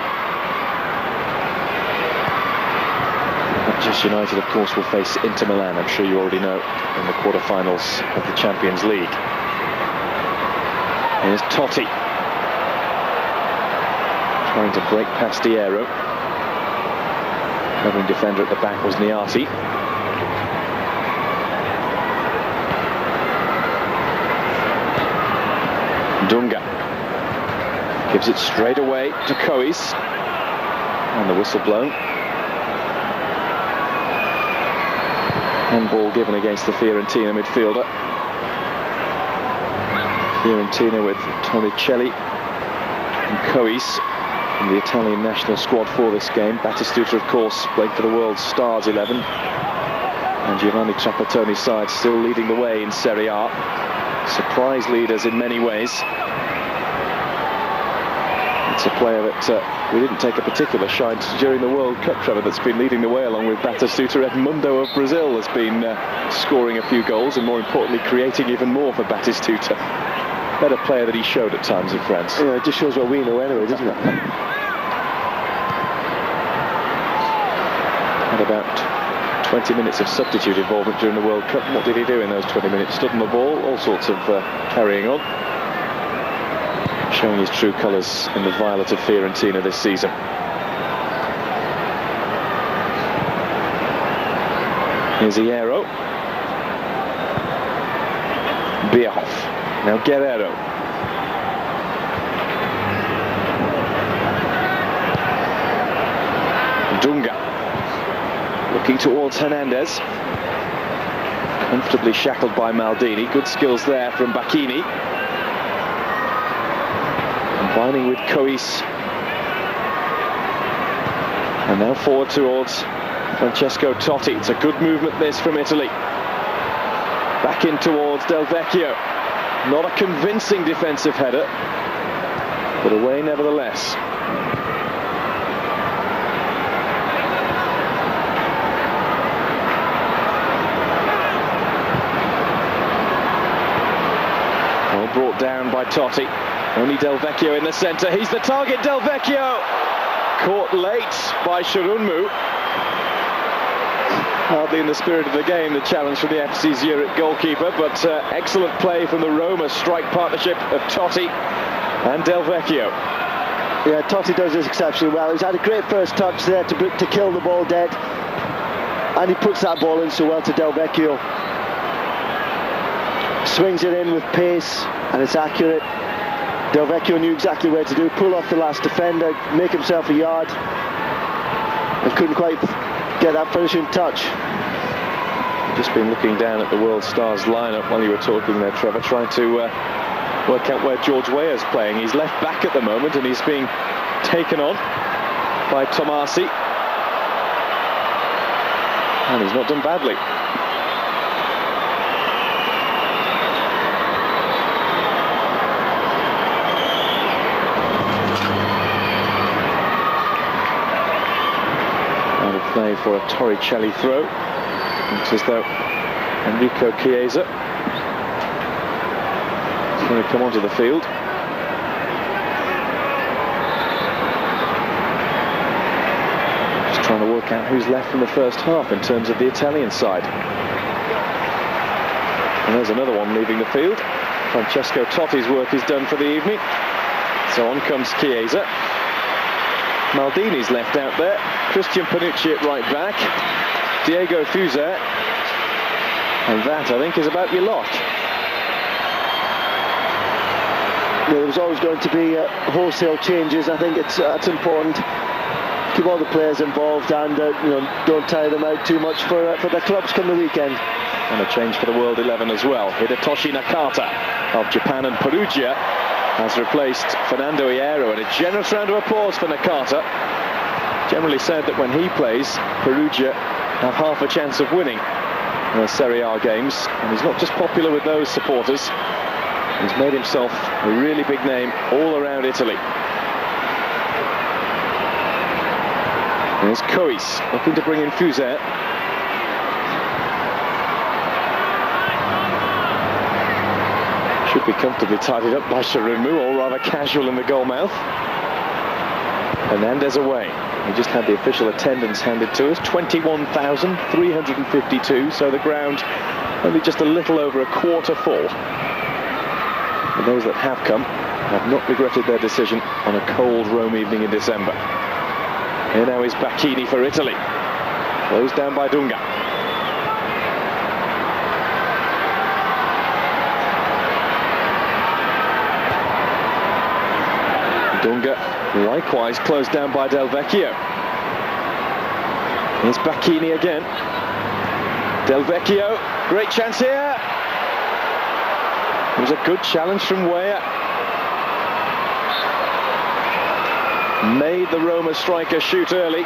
Manchester United, of course, will face Inter Milan, I'm sure you already know, in the quarter-finals of the Champions League. Here's Totti, trying to break past Hierro. Covering defender at the back was Niati. Dunga gives it straight away to Cois, and the whistle blown. Handball given against the Fiorentina midfielder. Fiorentina with Torricelli and Cois in the Italian national squad for this game. Batistuta, of course, playing for the World Stars 11. And Giovanni Trapattoni's side still leading the way in Serie A. Surprise leaders in many ways. It's a player that we didn't take a particular shine to during the World Cup, Trevor, that's been leading the way along with Batistuta. Edmundo of Brazil has been scoring a few goals and, more importantly, creating even more for Batistuta. Better player than he showed at times in France. Yeah, it just shows what we know anyway, doesn't it? Had about 20 minutes of substitute involvement during the World Cup. What did he do in those 20 minutes? Stood on the ball, all sorts of carrying on. Showing his true colours in the violet of Fiorentina this season. Here's Hierro. Bierhoff. Now Guerrero. Dunga. Looking towards Hernandez. Comfortably shackled by Maldini. Good skills there from Bacchini. Combining with Cois. And now forward towards Francesco Totti. It's a good movement this from Italy. Back in towards Del Vecchio. Not a convincing defensive header, but away nevertheless. Well brought down by Totti. Only Del Vecchio in the centre. He's the target, Del Vecchio! Caught late by Shurunmu. Hardly in the spirit of the game, the challenge from the FC Zurich goalkeeper, but excellent play from the Roma strike partnership of Totti and Del Vecchio. Yeah, Totti does this exceptionally well. He's had a great first touch there to kill the ball dead, and he puts that ball in so well to Del Vecchio. Swings it in with pace, and it's accurate. Del Vecchio knew exactly where to do, pull off the last defender, make himself a yard, and couldn't quite get that finishing touch. Just been looking down at the World Stars lineup while you were talking there, Trevor, trying to work out where George Weah is playing. He's left back at the moment, and he's being taken on by Tomasi. And he's not done badly. Play for a Torricelli throw. Looks as though Enrico Chiesa is going to come onto the field. Just trying to work out who's left from the first half in terms of the Italian side. And there's another one leaving the field. Francesco Totti's work is done for the evening. So on comes Chiesa. Maldini's left out there. Christian Panucci at right back. Diego Fuser. And that, I think, is about your lot. There was always going to be wholesale changes. I think that's important. keep all the players involved, and don't tire them out too much for their clubs come the weekend. And a change for the World 11 as well. Hidetoshi Nakata of Japan and Perugia has replaced Fernando Hierro, and a generous round of applause for Nakata. Generally said that when he plays, Perugia have half a chance of winning their Serie A games, and he's not just popular with those supporters, he's made himself a really big name all around Italy. There's Cois looking to bring in Fuser. Should be comfortably tidied up by Shirunmu, all rather casual in the goal mouth. Hernandez away. We just had the official attendance handed to us, 21,352, so the ground only just a little over a quarter full. And those that have come have not regretted their decision on a cold Rome evening in December. Here now is Bacchini for Italy. Closed down by Dunga. Dunga likewise closed down by Del Vecchio. Here's Bacchini again. Del Vecchio, great chance here. It was a good challenge from Weah. Made the Roma striker shoot early.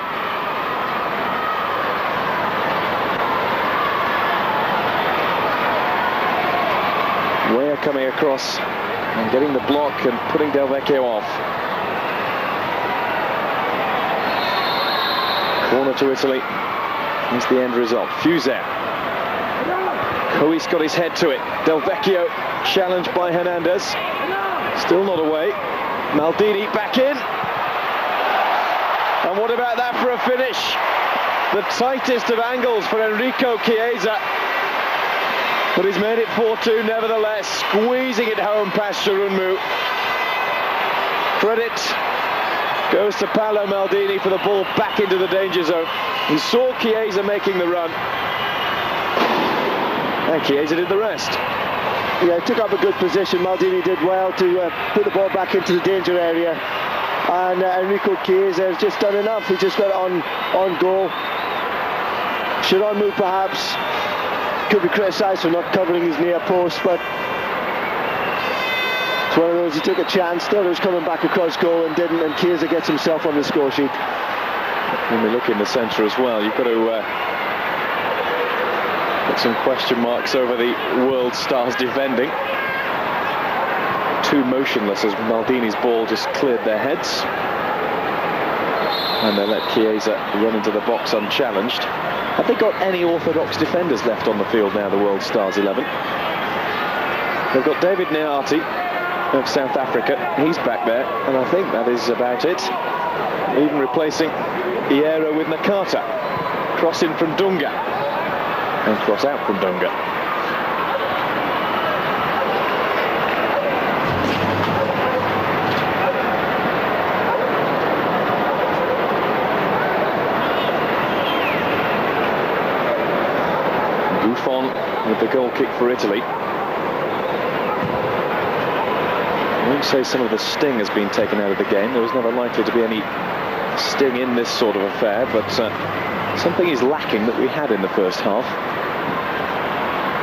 Weah coming across and getting the block and putting Del Vecchio off. Corner to Italy. Here's the end result. Fuser. Cois got his head to it. Del Vecchio challenged by Hernandez. Still not away. Maldini back in. And what about that for a finish? The tightest of angles for Enrico Chiesa. But he's made it 4-2 nevertheless, squeezing it home past Shirunmu. Credit goes to Paolo Maldini for the ball back into the danger zone. He saw Chiesa making the run, and Chiesa did the rest. Yeah, he took up a good position. Maldini did well to put the ball back into the danger area. And Enrico Chiesa has just done enough. He just got it on goal. Shirunmu perhaps could be criticised for not covering his near post, but it's one of those, he took a chance, thought it was coming back across goal and didn't, and Chiesa gets himself on the score sheet. When we look in the centre as well, you've got to put some question marks over the World Stars defending. Too motionless as Maldini's ball just cleared their heads. And they let Chiesa run into the box unchallenged. Have they got any orthodox defenders left on the field now, the World Stars 11? They've got David Neati of South Africa. He's back there, and I think that is about it. Even replacing Hierro with Nakata. Cross in from Dunga. And cross out from Dunga. With the goal kick for Italy. I won't say some of the sting has been taken out of the game. There was never likely to be any sting in this sort of affair, but something is lacking that we had in the first half.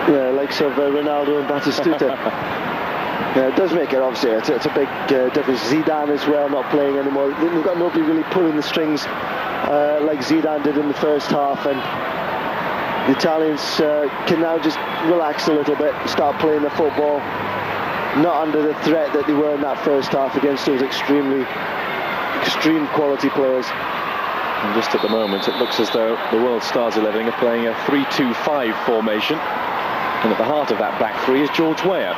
Yeah, likes of Ronaldo and Batistuta. Yeah, it does make it, obviously, it's a big difference. Zidane as well, not playing anymore. We've got nobody really pulling the strings like Zidane did in the first half, and the Italians can now just relax a little bit, start playing the football, not under the threat that they were in that first half against those extreme quality players. And just at the moment, it looks as though the World Stars 11 are playing a 3-2-5 formation. And at the heart of that back three is George Weah.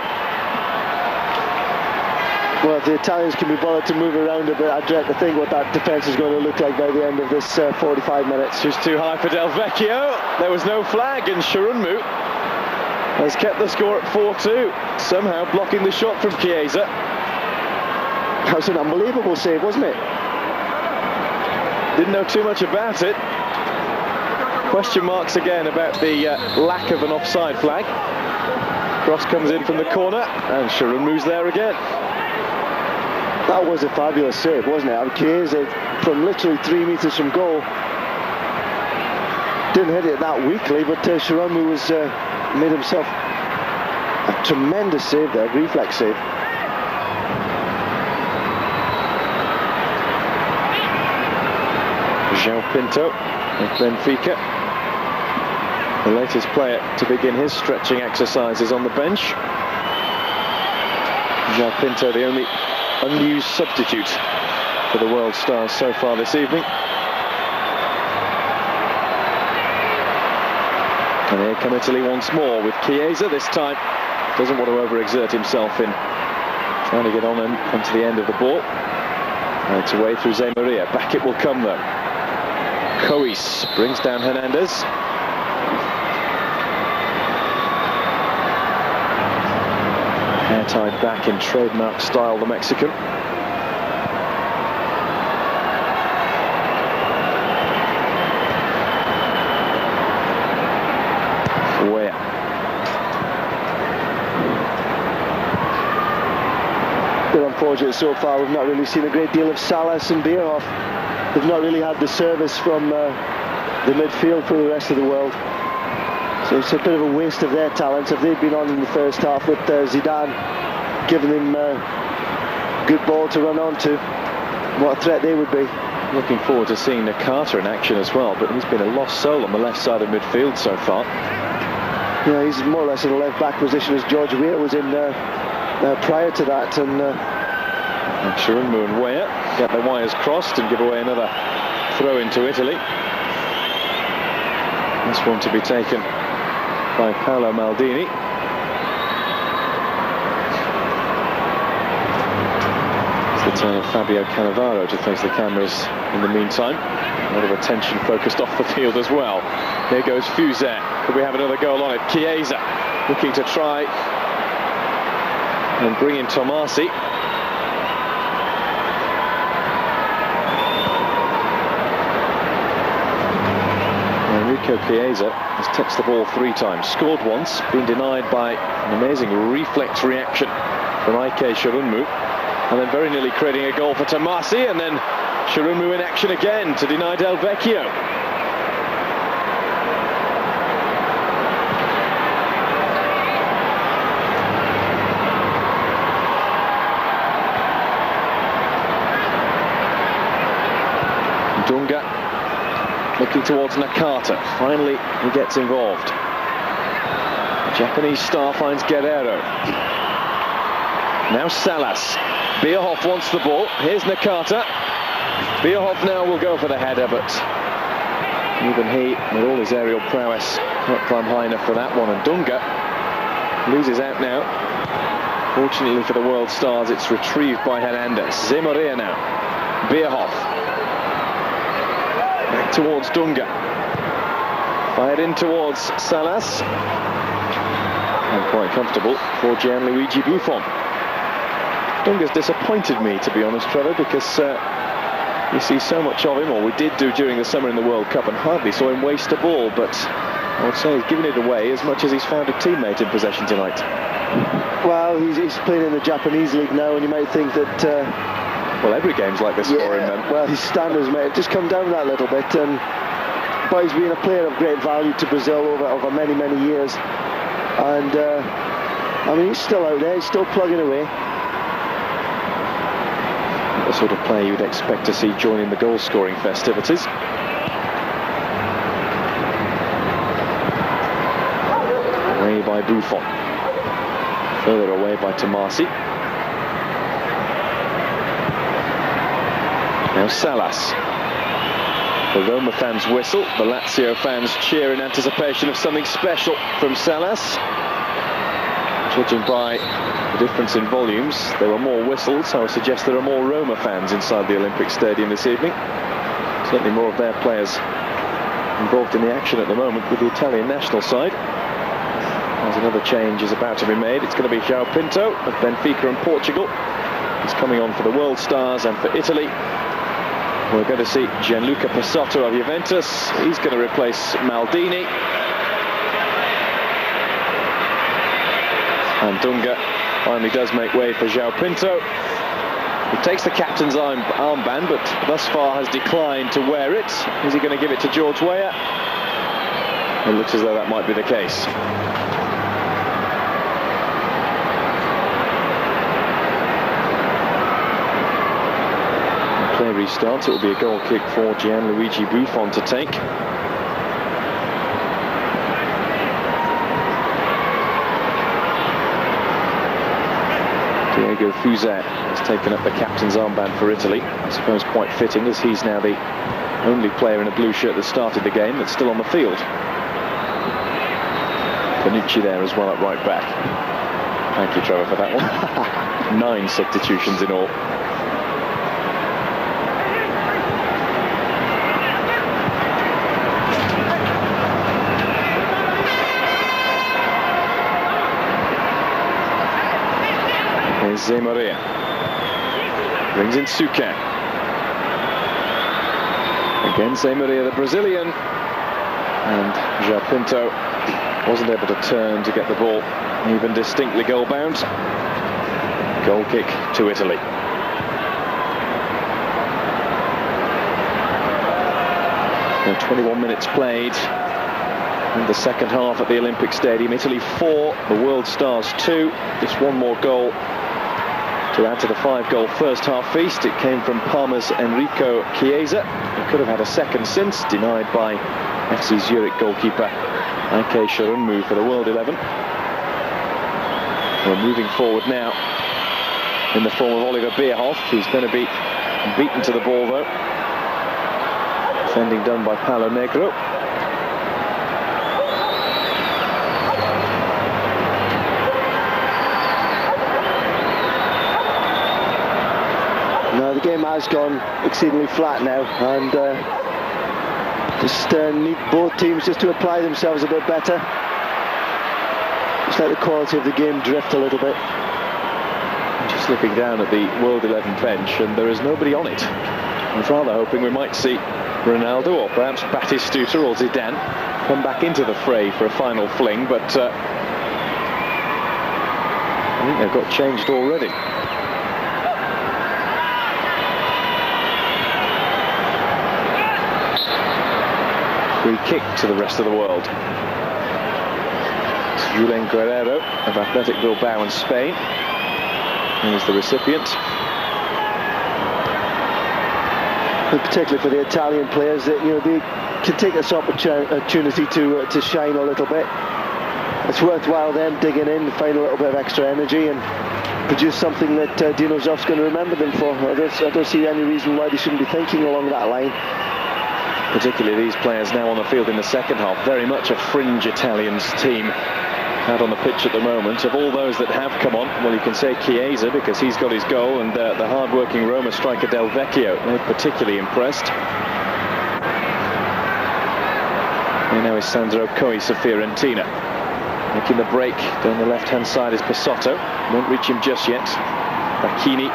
Well, if the Italians can be bothered to move around a bit, I dread to think what that defence is going to look like by the end of this 45 minutes. Just too high for Del Vecchio. There was no flag, and Shirunmu has kept the score at 4-2, somehow blocking the shot from Chiesa. That was an unbelievable save, wasn't it? Didn't know too much about it. Question marks again about the lack of an offside flag. Cross comes in from the corner, and Shirunmu's there again. That was a fabulous save, wasn't it? I mean, Chiesa, from literally 3 meters from goal, didn't hit it that weakly, but Shirunmu was made himself a tremendous save there, reflex save. João Pinto of Benfica, the latest player to begin his stretching exercises on the bench. João Pinto, the only unused substitute for the World Stars so far this evening. And here come Italy once more with Chiesa. This time doesn't want to overexert himself in trying to get on and onto the end of the ball. And it's away through Zé Maria. Back it will come though. Cois brings down Hernandez. Hair tied back in trademark style, the Mexican. Weah. Bit unfortunate so far. We've not really seen a great deal of Salas and Bierhoff. They've not really had the service from the midfield for the rest of the world. So it's a bit of a waste of their talents. If they'd been on in the first half with Zidane giving them good ball to run onto, what a threat they would be. Looking forward to seeing Nakata in action as well, but he's been a lost soul on the left side of midfield so far. Yeah, he's more or less in a left back position as George Weah was in prior to that. And Shirunmu and Weah get the wires crossed and give away another throw into Italy. This one to be taken by Paolo Maldini. It's the turn of Fabio Cannavaro to face the cameras in the meantime. A lot of attention focused off the field as well. Here goes Fuser. Could we have another goal on it? Chiesa looking to try and bring in Tomasi. Enrico Chiesa has touched the ball 3 times, scored once, been denied by an amazing reflex reaction from Ike Shirunmu, and then very nearly creating a goal for Tomasi, and then Shirunmu in action again to deny Del Vecchio. Dunga looking towards Nakata. Finally, he gets involved. The Japanese star finds Guerrero. Now Salas. Bierhoff wants the ball. Here's Nakata. Bierhoff now will go for the header, but even he, with all his aerial prowess, can't climb high enough for that one. And Dunga loses out now. Fortunately for the World Stars, it's retrieved by Hernandez. Zé Maria now. Bierhoff. Back towards Dunga. Fired in towards Salas. And quite comfortable for Gianluigi Buffon. Dunga's disappointed me, to be honest, Trevor, because you see so much of him, or we did do during the summer in the World Cup, and hardly saw him waste a ball, but I would say he's given it away as much as he's found a teammate in possession tonight. Well, he's playing in the Japanese league now, and you might think that... well, every game's like this for him then. Well, his standards may have just come down that little bit, but he's been a player of great value to Brazil over many, many years. And, I mean, he's still out there, he's still plugging away. The sort of player you'd expect to see joining the goal-scoring festivities. Away by Buffon. Further away by Tomasi. Now Salas. The Roma fans whistle, the Lazio fans cheer in anticipation of something special from Salas. Judging by the difference in volumes, there were more whistles. I would suggest there are more Roma fans inside the Olympic Stadium this evening. Certainly more of their players involved in the action at the moment with the Italian national side. As another change is about to be made, it's going to be João Pinto of Benfica and Portugal. He's coming on for the World Stars, and for Italy, we're going to see Gianluca Pessotto of Juventus. He's going to replace Maldini. And Dunga finally does make way for João Pinto. He takes the captain's armband, but thus far has declined to wear it. Is he going to give it to George Weah? It looks as though that might be the case. The play restarts. It will be a goal kick for Gianluigi Buffon to take. Diego Fuzet has taken up the captain's armband for Italy. I suppose quite fitting, as he's now the only player in a blue shirt that started the game that's still on the field. Panucci there as well at right back. Thank you, Trevor, for that one. 9 substitutions in all. Jose Maria brings in Šuker. Again, Jose Maria, the Brazilian, and João Pinto wasn't able to turn to get the ball even distinctly goal bound. Goal kick to Italy. Now 21 minutes played in the second half at the Olympic Stadium. Italy 4, the World Stars 2. Just one more goal to add to the 5-goal first half feast. It came from Parma's Enrico Chiesa. He could have had a second since, denied by FC Zurich goalkeeper Ake Shorunmu for the World 11. We're moving forward now in the form of Oliver Bierhoff, who's going to be beaten to the ball though. Defending done by Paulo Negro. No, the game has gone exceedingly flat now, and just need both teams just to apply themselves a bit better. Just let the quality of the game drift a little bit. Just looking down at the World 11 bench, and there is nobody on it. I was rather hoping we might see Ronaldo or perhaps Batistuta or Zidane come back into the fray for a final fling, but I think they've got changed already. Free kick to the rest of the world. It's Julen Guerrero of Athletic Bilbao in Spain. He's the recipient. And particularly for the Italian players, that they can take this opportunity to shine a little bit. It's worthwhile them digging in, find a little bit of extra energy, and produce something that Dino Zoff's going to remember them for. I don't see any reason why they shouldn't be thinking along that line. Particularly these players now on the field in the second half, very much a fringe Italians team out on the pitch at the moment. Of all those that have come on, well, you can say Chiesa because he's got his goal, and the hard-working Roma striker Del Vecchio, they're particularly impressed. And now is Sandro Cois of Fiorentina. Making the break down the left-hand side is Pessotto. Won't reach him just yet. Bacchini.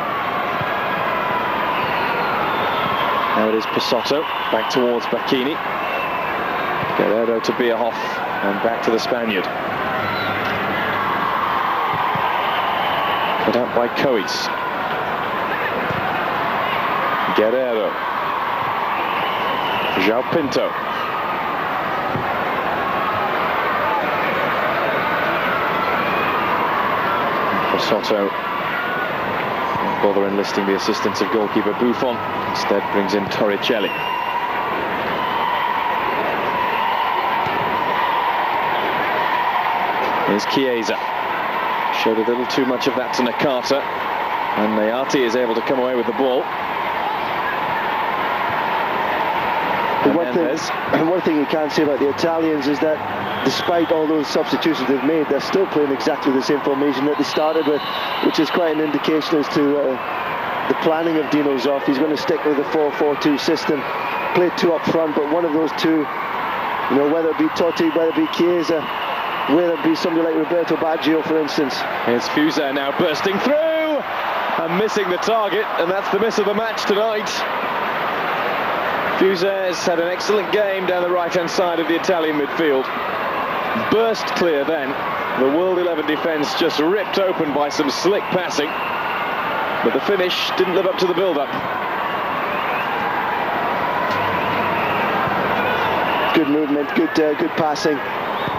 Now it is Pessotto, back towards Bacchini. Guerrero to Bierhoff, and back to the Spaniard. Cut out by Cois. Guerrero. João Pinto. Pessotto won't bother enlisting the assistance of goalkeeper Buffon. Instead brings in Torricelli. Here's Chiesa. Showed a little too much of that to Nakata, and Nayati is able to come away with the ball. And one thing you can't say about the Italians is that despite all those substitutions they've made, they're still playing exactly the same formation that they started with, which is quite an indication as to the planning of Dino Zoff. He's going to stick with the 4-4-2 system, play 2 up front, but one of those 2, whether it be Totti, whether it be Chiesa, whether it be somebody like Roberto Baggio, for instance. Here's Fuzet now bursting through and missing the target, and that's the miss of the match tonight. Fuzet has had an excellent game down the right-hand side of the Italian midfield. Burst clear then. The World 11 defence just ripped open by some slick passing. But the finish didn't live up to the build-up. Good movement, good passing.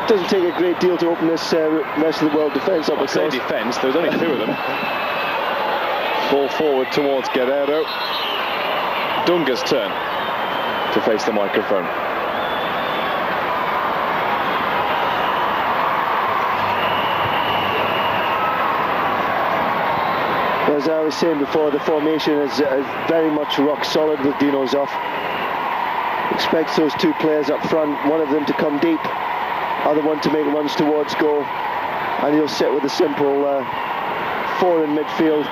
Doesn't take a great deal to open this rest of the world defence up. I say defence, there was only two of them. Ball forward towards Guerrero. Dunga's turn to face the microphone. As I was saying before, the formation is very much rock solid with Dino Zoff. Expects those two players up front, one of them to come deep, other one to make runs towards goal, and he'll sit with a simple four in midfield,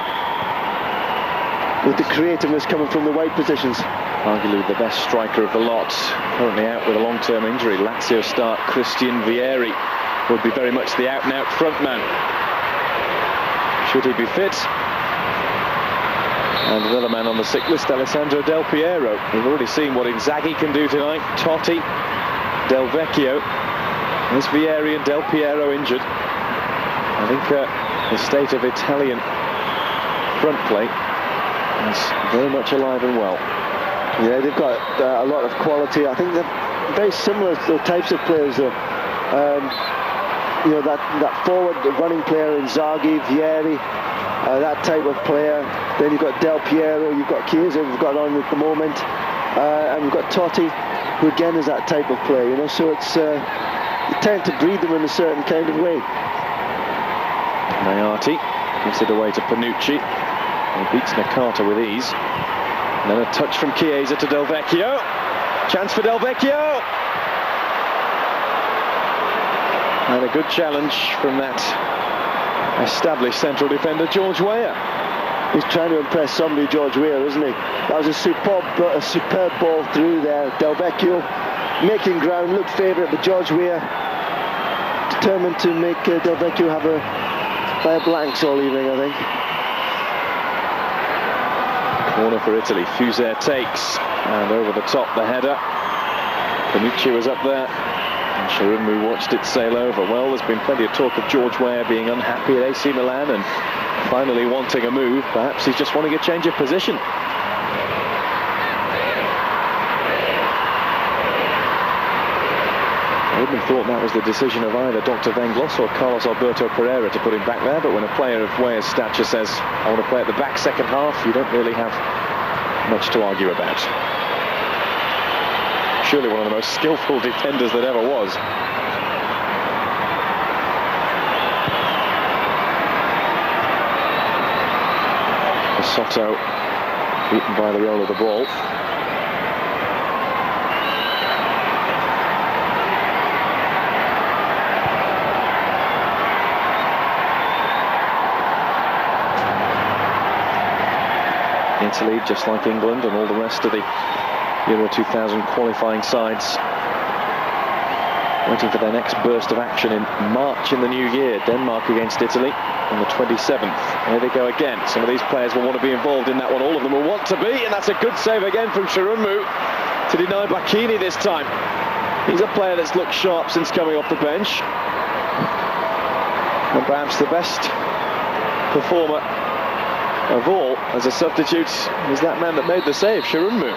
with the creativeness coming from the wide positions. Arguably the best striker of the lot, currently out with a long-term injury. Lazio start Christian Vieri would be very much the out-and-out front man, should he be fit. And another man on the sick list, Alessandro Del Piero. We've already seen what Inzaghi can do tonight. Totti, Del Vecchio. There's Vieri and Del Piero injured. I think the state of Italian front plate is very much alive and well. Yeah, they've got a lot of quality. I think they're very similar to the types of players, though. You know, that forward running player, Inzaghi, Vieri, that type of player. Then you've got Del Piero, you've got Chiesa, we've got on at the moment, and we've got Totti, who again is that type of player. You know, so it's you tend to breed them in a certain kind of way. Mayati gives it away to Panucci. He beats Nakata with ease. And then a touch from Chiesa to Del Vecchio. Chance for Del Vecchio. And a good challenge from that established central defender, George Weah. He's trying to impress somebody, George Weah, isn't he? That was a superb ball through there. Del Vecchio making ground, looked favourite, but George Weah determined to make Del Vecchio have a blanks all evening, I think. Corner for Italy. Fuser takes, and over the top the header. Panucci was up there, and Shirunmu watched it sail over. Well, there's been plenty of talk of George Weah being unhappy at AC Milan and finally wanting a move. Perhaps he's just wanting a change of position. I wouldn't have thought that was the decision of either Dr. Venglos or Carlos Alberto Pereira to put him back there, but when a player of Weah's stature says, I want to play at the back second half, you don't really have much to argue about. Surely one of the most skillful defenders that ever was. Soto beaten by the roll of the ball. Italy, just like England and all the rest of the Euro 2000 qualifying sides, waiting for their next burst of action in March in the new year. Denmark against Italy on the 27th. There they go again. Some of these players will want to be involved in that one. All of them will want to be, and that's a good save again from Shirunmu to deny Bacchini this time. He's a player that's looked sharp since coming off the bench, and perhaps the best performer of all as a substitute is that man that made the save, Shirunmu.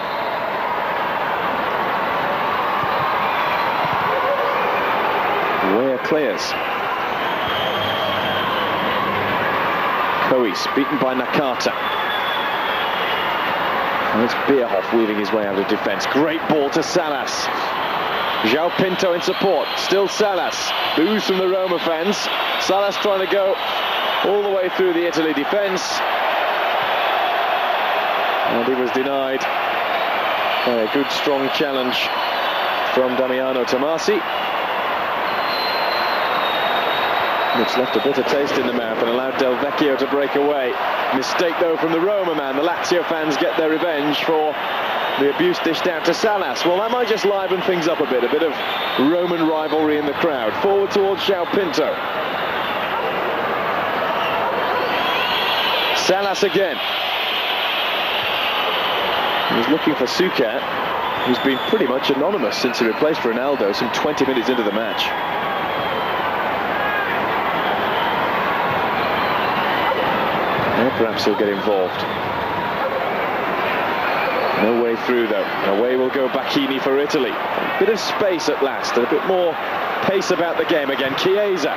Weah clears. Cois beaten by Nakata. And it's Bierhoff weaving his way out of defence. Great ball to Salas. João Pinto in support. Still Salas. Boos from the Roma fans. Salas trying to go all the way through the Italy defence. And he was denied by a good strong challenge from Damiano Tomasi, which left a bitter taste in the mouth and allowed Del Vecchio to break away. Mistake though from the Roma man. The Lazio fans get their revenge for the abuse dished out to Salas. Well, that might just liven things up a bit of Roman rivalry in the crowd. Forward towards João Pinto. Salas again. He's looking for Šuker, who's been pretty much anonymous since he replaced Ronaldo some 20 minutes into the match. perhaps he'll get involved. No way through though. Away will go Bacchini for Italy. A bit of space at last, and a bit more pace about the game again. Chiesa.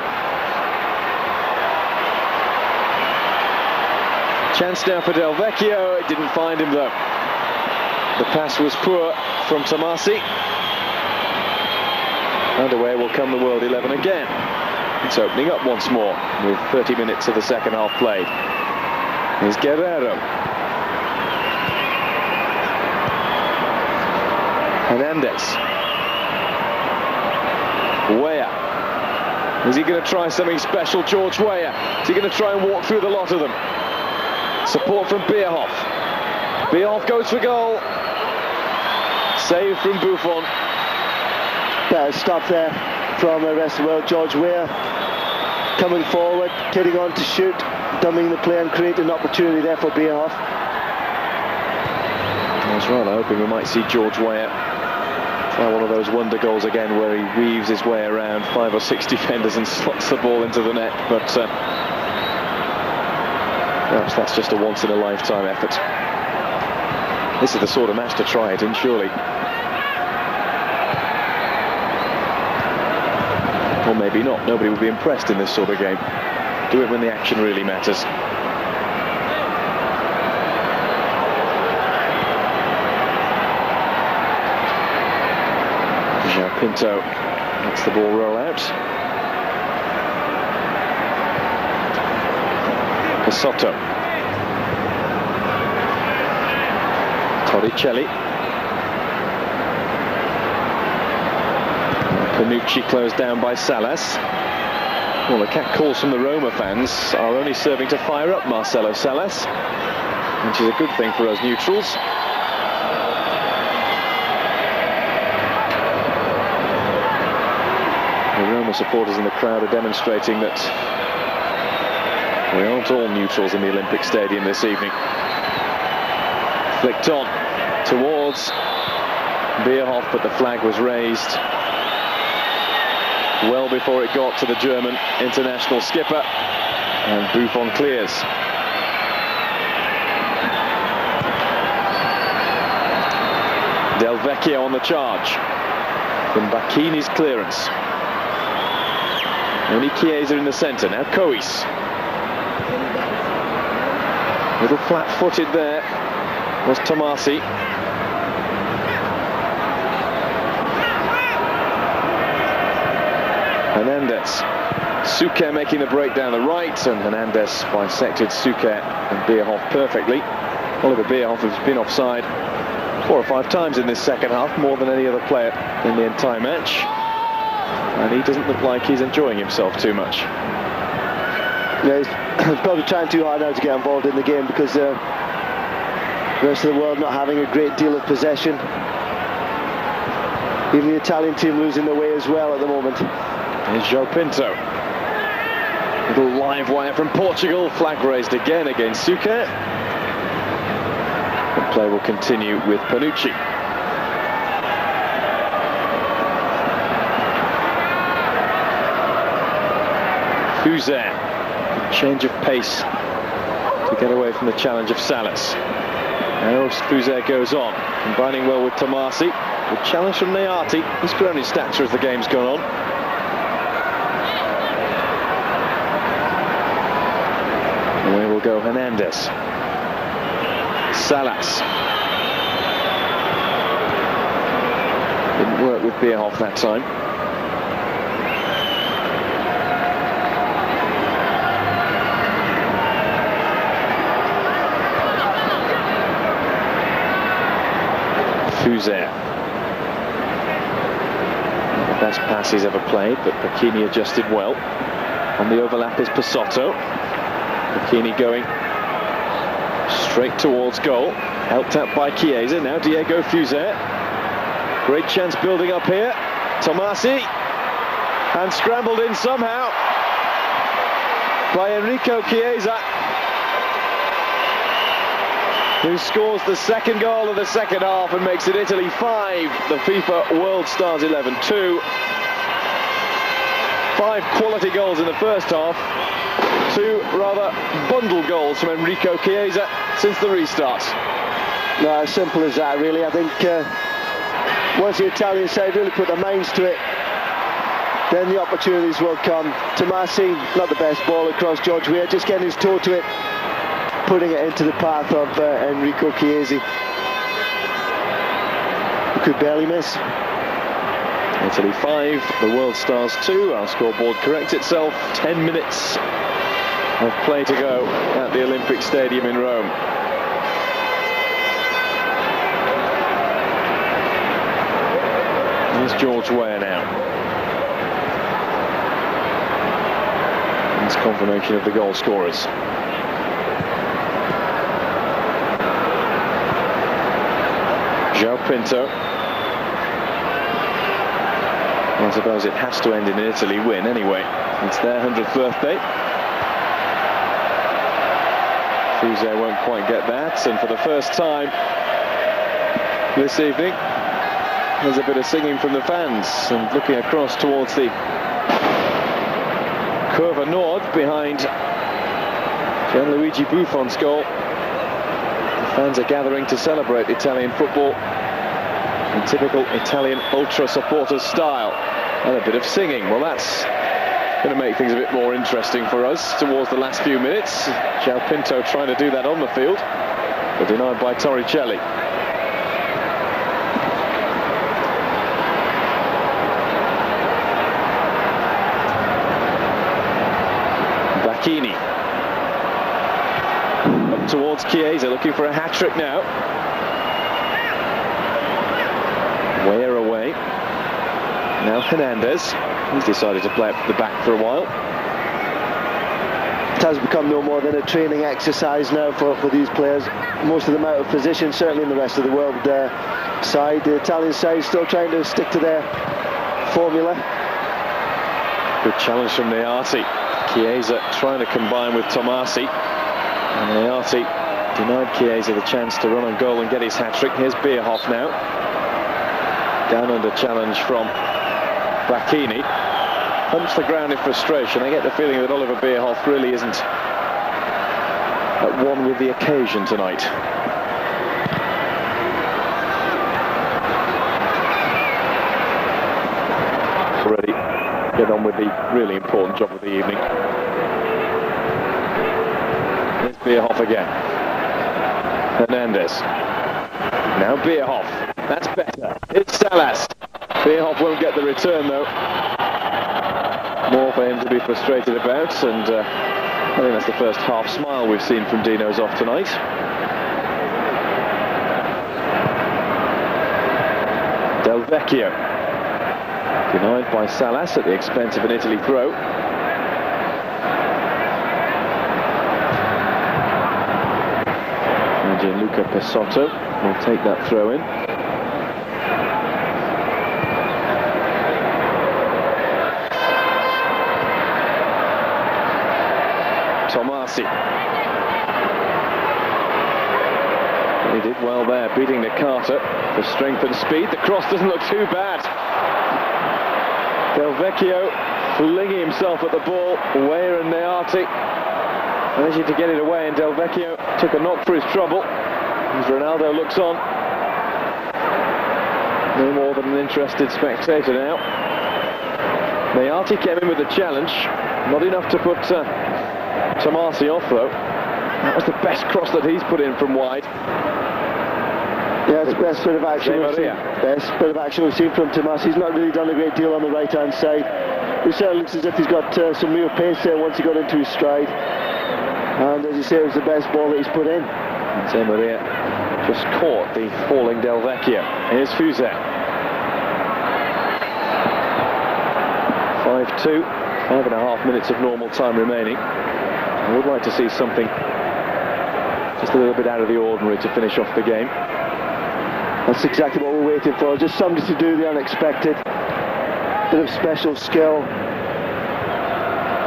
Chance now for Del Vecchio. It didn't find him though. The pass was poor from Tomasi. And away will come the World 11 again. It's opening up once more with 30 minutes of the second half played. Here's Guerrero. Hernandez. Weah. Is he going to try something special, George Weah? Is he going to try and walk through the lot of them? Support from Bierhoff. Bierhoff goes for goal. Save from Buffon. Better stop there from the rest of the world. George Weah coming forward, getting on to shoot, dumbing the play and creating an opportunity there for Bierhoff. That's right, I'm hoping we might see George Weah try one of those wonder goals again where he weaves his way around 5 or 6 defenders and slots the ball into the net, but perhaps that's just a once-in-a-lifetime effort. This is the sort of match to try it in, surely. Or maybe not. Nobody will be impressed in this sort of game. Do it when the action really matters. João Pinto lets the ball roll out. Pessotto. Torricelli. Panucci closed down by Salas. Well, the cat calls from the Roma fans are only serving to fire up Marcelo Salas, which is a good thing for us neutrals. The Roma supporters in the crowd are demonstrating that we aren't all neutrals in the Olympic Stadium this evening. Flicked on towards Bierhoff, but the flag was raised well before it got to the German international skipper, and Buffon clears. Del Vecchio on the charge from Bacchini's clearance. Only Chiesa in the centre, now Cois. Little flat-footed there was Tomasi. Hernandez. Šuker making the break down the right, and Hernandez bisected Šuker and Bierhoff perfectly. Oliver Bierhoff has been offside 4 or 5 times in this second half, more than any other player in the entire match. And he doesn't look like he's enjoying himself too much. Yeah, he's probably trying too hard now to get involved in the game because the rest of the world not having a great deal of possession. Even the Italian team losing their way as well at the moment. Here's João Pinto. Little live wire from Portugal. Flag raised again against Šuker. The play will continue with Panucci. Fuser. Change of pace to get away from the challenge of Salas. Now Fuser goes on, combining well with Tomasi. The challenge from Neati. He's grown in stature as the game's gone on. Away will go Hernandez. Salas. Didn't work with Bierhoff that time. Fuser. The best pass he's ever played, but Bacchini adjusted well. On the overlap is Pessotto. Bacchini going straight towards goal, helped out by Chiesa. Now Diego Fuser. Great chance building up here. Tomasi, and scrambled in somehow by Enrico Chiesa, who scores the second goal of the second half and makes it Italy 5, the FIFA World Stars 11 2. 5 quality goals in the first half, 2 rather bundled goals from Enrico Chiesa since the restart. No, as simple as that, really. I think once the Italian side really put their minds to it, then the opportunities will come. Tomasi, not the best ball across. George Weah just getting his toe to it, putting it into the path of Enrico Chiesa, who could barely miss. Italy 5, the World Stars 2. Our scoreboard corrects itself. 10 minutes of play to go at the Olympic Stadium in Rome. Here's George Weah now. It's confirmation of the goal scorers. João Pinto. I suppose it has to end in an Italy win anyway. It's their 100th birthday. Fuse won't quite get that, and for the first time this evening there's a bit of singing from the fans, and looking across towards the Curva Nord behind Gianluigi Buffon's goal. The fans are gathering to celebrate Italian football in typical Italian ultra supporters style, and a bit of singing. Well, that's going to make things a bit more interesting for us towards the last few minutes. João Pinto trying to do that on the field, but denied by Torricelli. Bacchini up towards Chiesa, looking for a hat-trick now. Weah away. Now Hernandez. He's decided to play up the back for a while. It has become no more than a training exercise now for these players. Most of them out of position, certainly in the rest of the world side. The Italian side still trying to stick to their formula. Good challenge from Neati. Chiesa trying to combine with Tomasi. And Neati denied Chiesa the chance to run on goal and get his hat-trick. Here's Bierhoff now. Down under challenge from Bacchini. Humps the ground in frustration. I get the feeling that Oliver Bierhoff really isn't at one with the occasion tonight. Already get on with the really important job of the evening. Here's Bierhoff again. Hernandez. Now Bierhoff. That's better. It's Salas. Bierhoff won't get the return though. More for him to be frustrated about, and I think that's the first half smile we've seen from Dino Zoff tonight. Del Vecchio. Denied by Salas at the expense of an Italy throw. And Gianluca Pesotto will take that throw in. Tomasi. He did well there, beating Nakata for strength and speed. The cross doesn't look too bad. Del Vecchio flinging himself at the ball. Weah and Neati managing to get it away, and Del Vecchio took a knock for his trouble. As Ronaldo looks on. No more than an interested spectator now. Neati came in with the challenge. Not enough to put Tomasi off though. That was the best cross that he's put in from wide. Yeah, it's the best bit of action we've seen. Best bit of action we've seen from Tomasi. He's not really done a great deal on the right hand side. It certainly looks as if he's got some real pace there once he got into his stride. And as you say, it was the best ball that he's put in. Di Maria just caught the falling Del Vecchio. Here's Fuse. 5-2, 5.5 minutes of normal time remaining. I would like to see something just a little bit out of the ordinary to finish off the game. That's exactly what we're waiting for. Just somebody to do the unexpected. Bit of special skill.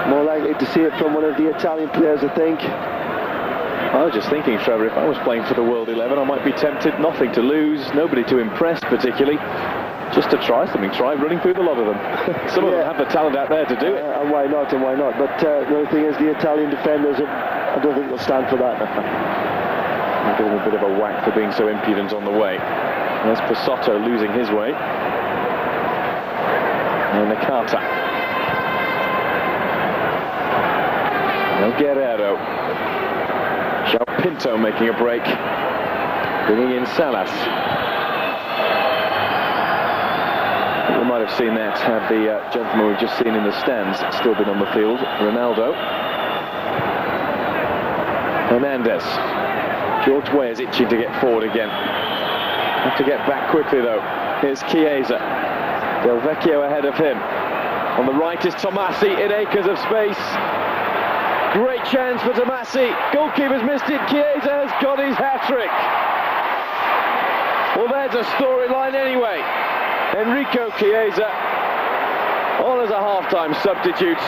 More likely to see it from one of the Italian players, I think. I was just thinking, Trevor, if I was playing for the World 11, I might be tempted. Nothing to lose, nobody to impress particularly. Just to try something, try running through the lot of them. Some of them have the talent out there to do it. And why not, and why not? But the other thing is, the Italian defenders, I don't think they'll stand for that. I'll give them a bit of a whack for being so impudent on the way. There's Pasotto losing his way. And Nakata. Now Guerrero. João Pinto making a break. Bringing in Salas. You might have seen that had the gentleman we've just seen in the stands still been on the field. Ronaldo. Hernandez. George Weah is itching to get forward again. Have to get back quickly though. Here's Chiesa. Del Vecchio ahead of him. On the right is Tomasi in acres of space. Great chance for Tomasi. Goalkeeper's missed it. Chiesa has got his hat-trick. Well, there's a storyline anyway. Enrico Chiesa on as a half-time substitute.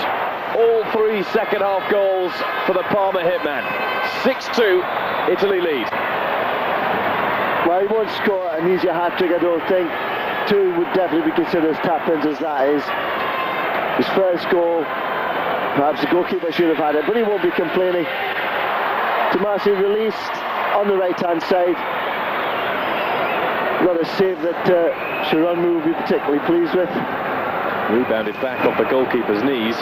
All 3 second-half goals for the Parma hitman. 6-2, Italy lead. Well, he won't score an easier hat-trick, I don't think. 2 would definitely be considered as tap-ins as that is. His first goal, perhaps the goalkeeper should have had it, but he won't be complaining. Tomasi released on the right-hand side. Not a save that Sharon will be particularly pleased with. Rebounded back off the goalkeeper's knees.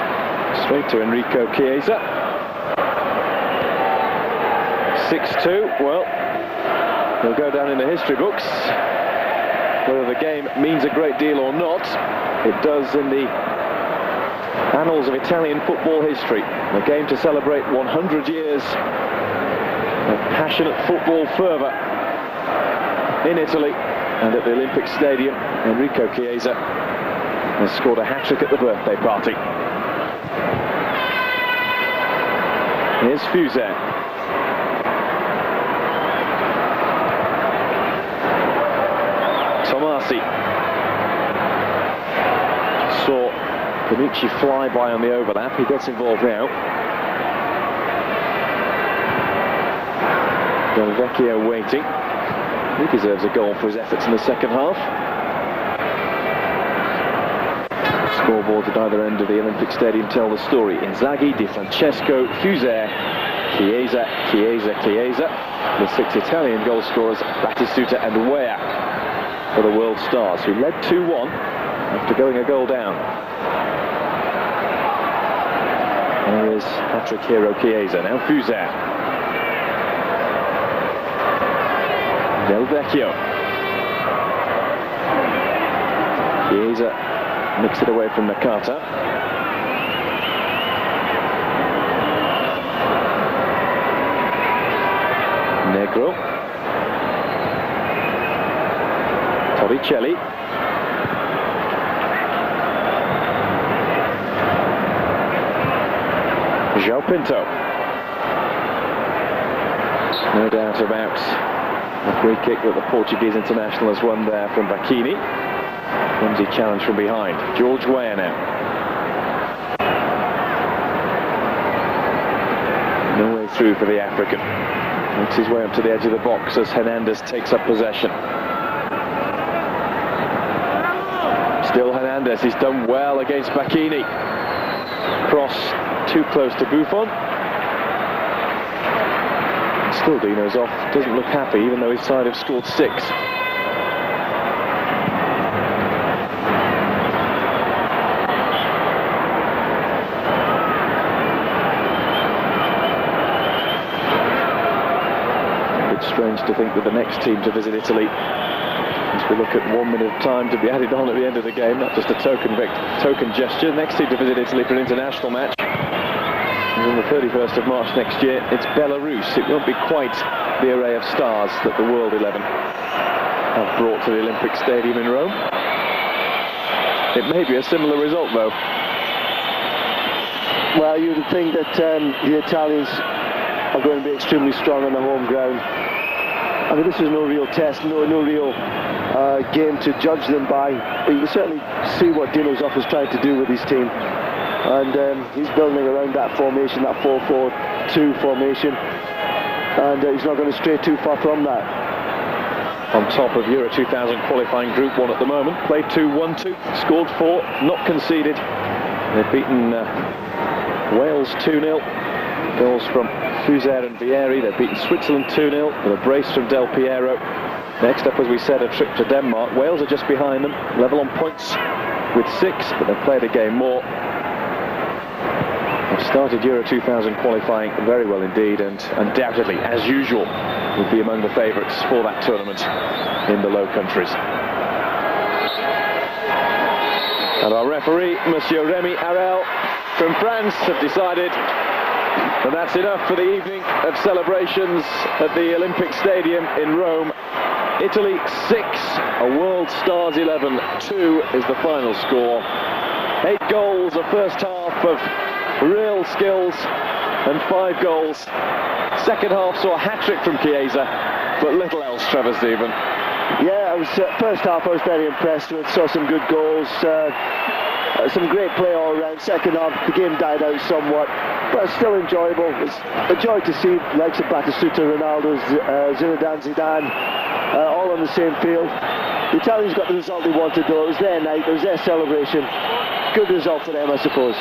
Straight to Enrico Chiesa. 6-2, well, he'll go down in the history books. Whether the game means a great deal or not, it does in the annals of Italian football history. A game to celebrate 100 years of passionate football fervour in Italy and at the Olympic Stadium. Enrico Chiesa has scored a hat-trick at the birthday party. Here's Fuser. Tomasi. Saw Bonucci fly by on the overlap. He gets involved now. Del Vecchio waiting. He deserves a goal for his efforts in the second half. Scoreboards at either end of the Olympic Stadium tell the story. Inzaghi, Di Francesco, Fuser, Chiesa, Chiesa, Chiesa. The 6 Italian goal scorers, Batistuta and Weah, for the World Stars, who led 2-1 after going a goal down. There is hat-trick hero Chiesa. Now Fuser. Del Vecchio. Chiesa nicks it away from Nakata. Negro. Torricelli. João Pinto. No doubt about the free kick that the Portuguese international has won there from Bacchini. Clumsy challenge from behind. George Weah now. No way through for the African. Makes his way up to the edge of the box as Hernandez takes up possession. Still Hernandez, he's done well against Bacchini. Cross too close to Buffon. Still Dino Zoff doesn't look happy, even though his side have scored 6. It's strange to think that the next team to visit Italy, as we look at 1 minute of time to be added on at the end of the game, not just a token gesture. Next team to visit Italy for an international match on the 31st of March next year, it's Belarus. It won't be quite the array of stars that the World 11 have brought to the Olympic Stadium in Rome. It may be a similar result, though. Well, you would think that the Italians are going to be extremely strong on the home ground. I mean, this is no real test, no real game to judge them by. But you can certainly see what Dino Zoff is trying to do with his team. And he's building around that formation, that 4-4-2 formation. And he's not going to stray too far from that. on top of Euro 2000 qualifying Group 1 at the moment. Played 2, won 2, scored 4, not conceded. They've beaten Wales 2-0. Goals from Fuser and Vieri. They've beaten Switzerland 2-0 with a brace from Del Piero. Next up, as we said, a trip to Denmark. Wales are just behind them, level on points with 6, but they've played a game more. They've started Euro 2000 qualifying very well indeed, and undoubtedly, as usual, would be among the favourites for that tournament in the Low Countries. And our referee, Monsieur Remy Harel from France, have decided that that's enough for the evening of celebrations at the Olympic Stadium in Rome. Italy 6, a World Stars 11, 2 is the final score. 8 goals, a first half of real skills, and 5 goals. Second half saw a hat-trick from Chiesa, but little else, Trevor Stephen. Yeah, first half I was very impressed with, saw some good goals, some great play all around. Second half, the game died out somewhat, but still enjoyable. It's a joy to see likes of Batistuta, Ronaldo, Zinedine Zidane, all on the same field. The Italians got the result they wanted though. It was their night, it was their celebration. Good result for them, I suppose.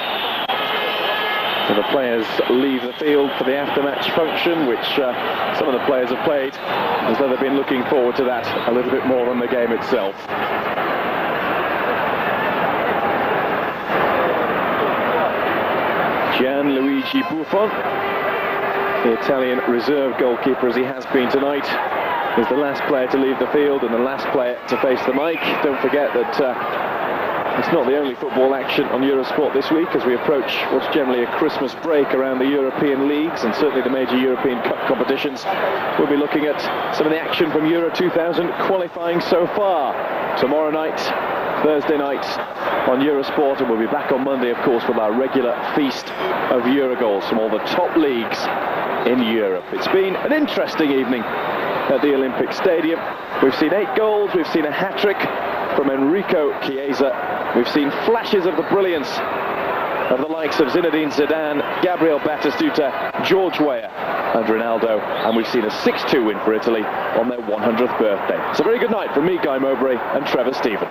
So the players leave the field for the after-match function, which some of the players have played as though they've been looking forward to that a little bit more than the game itself. Gianluigi Buffon, the Italian reserve goalkeeper as he has been tonight, is the last player to leave the field and the last player to face the mic. Don't forget that it's not the only football action on Eurosport this week as we approach what's generally a Christmas break around the European leagues and certainly the major European Cup competitions. We'll be looking at some of the action from Euro 2000 qualifying so far. Tomorrow night, Thursday night on Eurosport, and we'll be back on Monday, of course, with our regular feast of Eurogoals from all the top leagues in Europe. It's been an interesting evening at the Olympic Stadium. We've seen 8 goals, we've seen a hat-trick from Enrico Chiesa. We've seen flashes of the brilliance of the likes of Zinedine Zidane, Gabriel Batistuta, George Weah and Ronaldo, and we've seen a 6-2 win for Italy on their 100th birthday. It's a very good night from me, Guy Mowbray, and Trevor Stephen.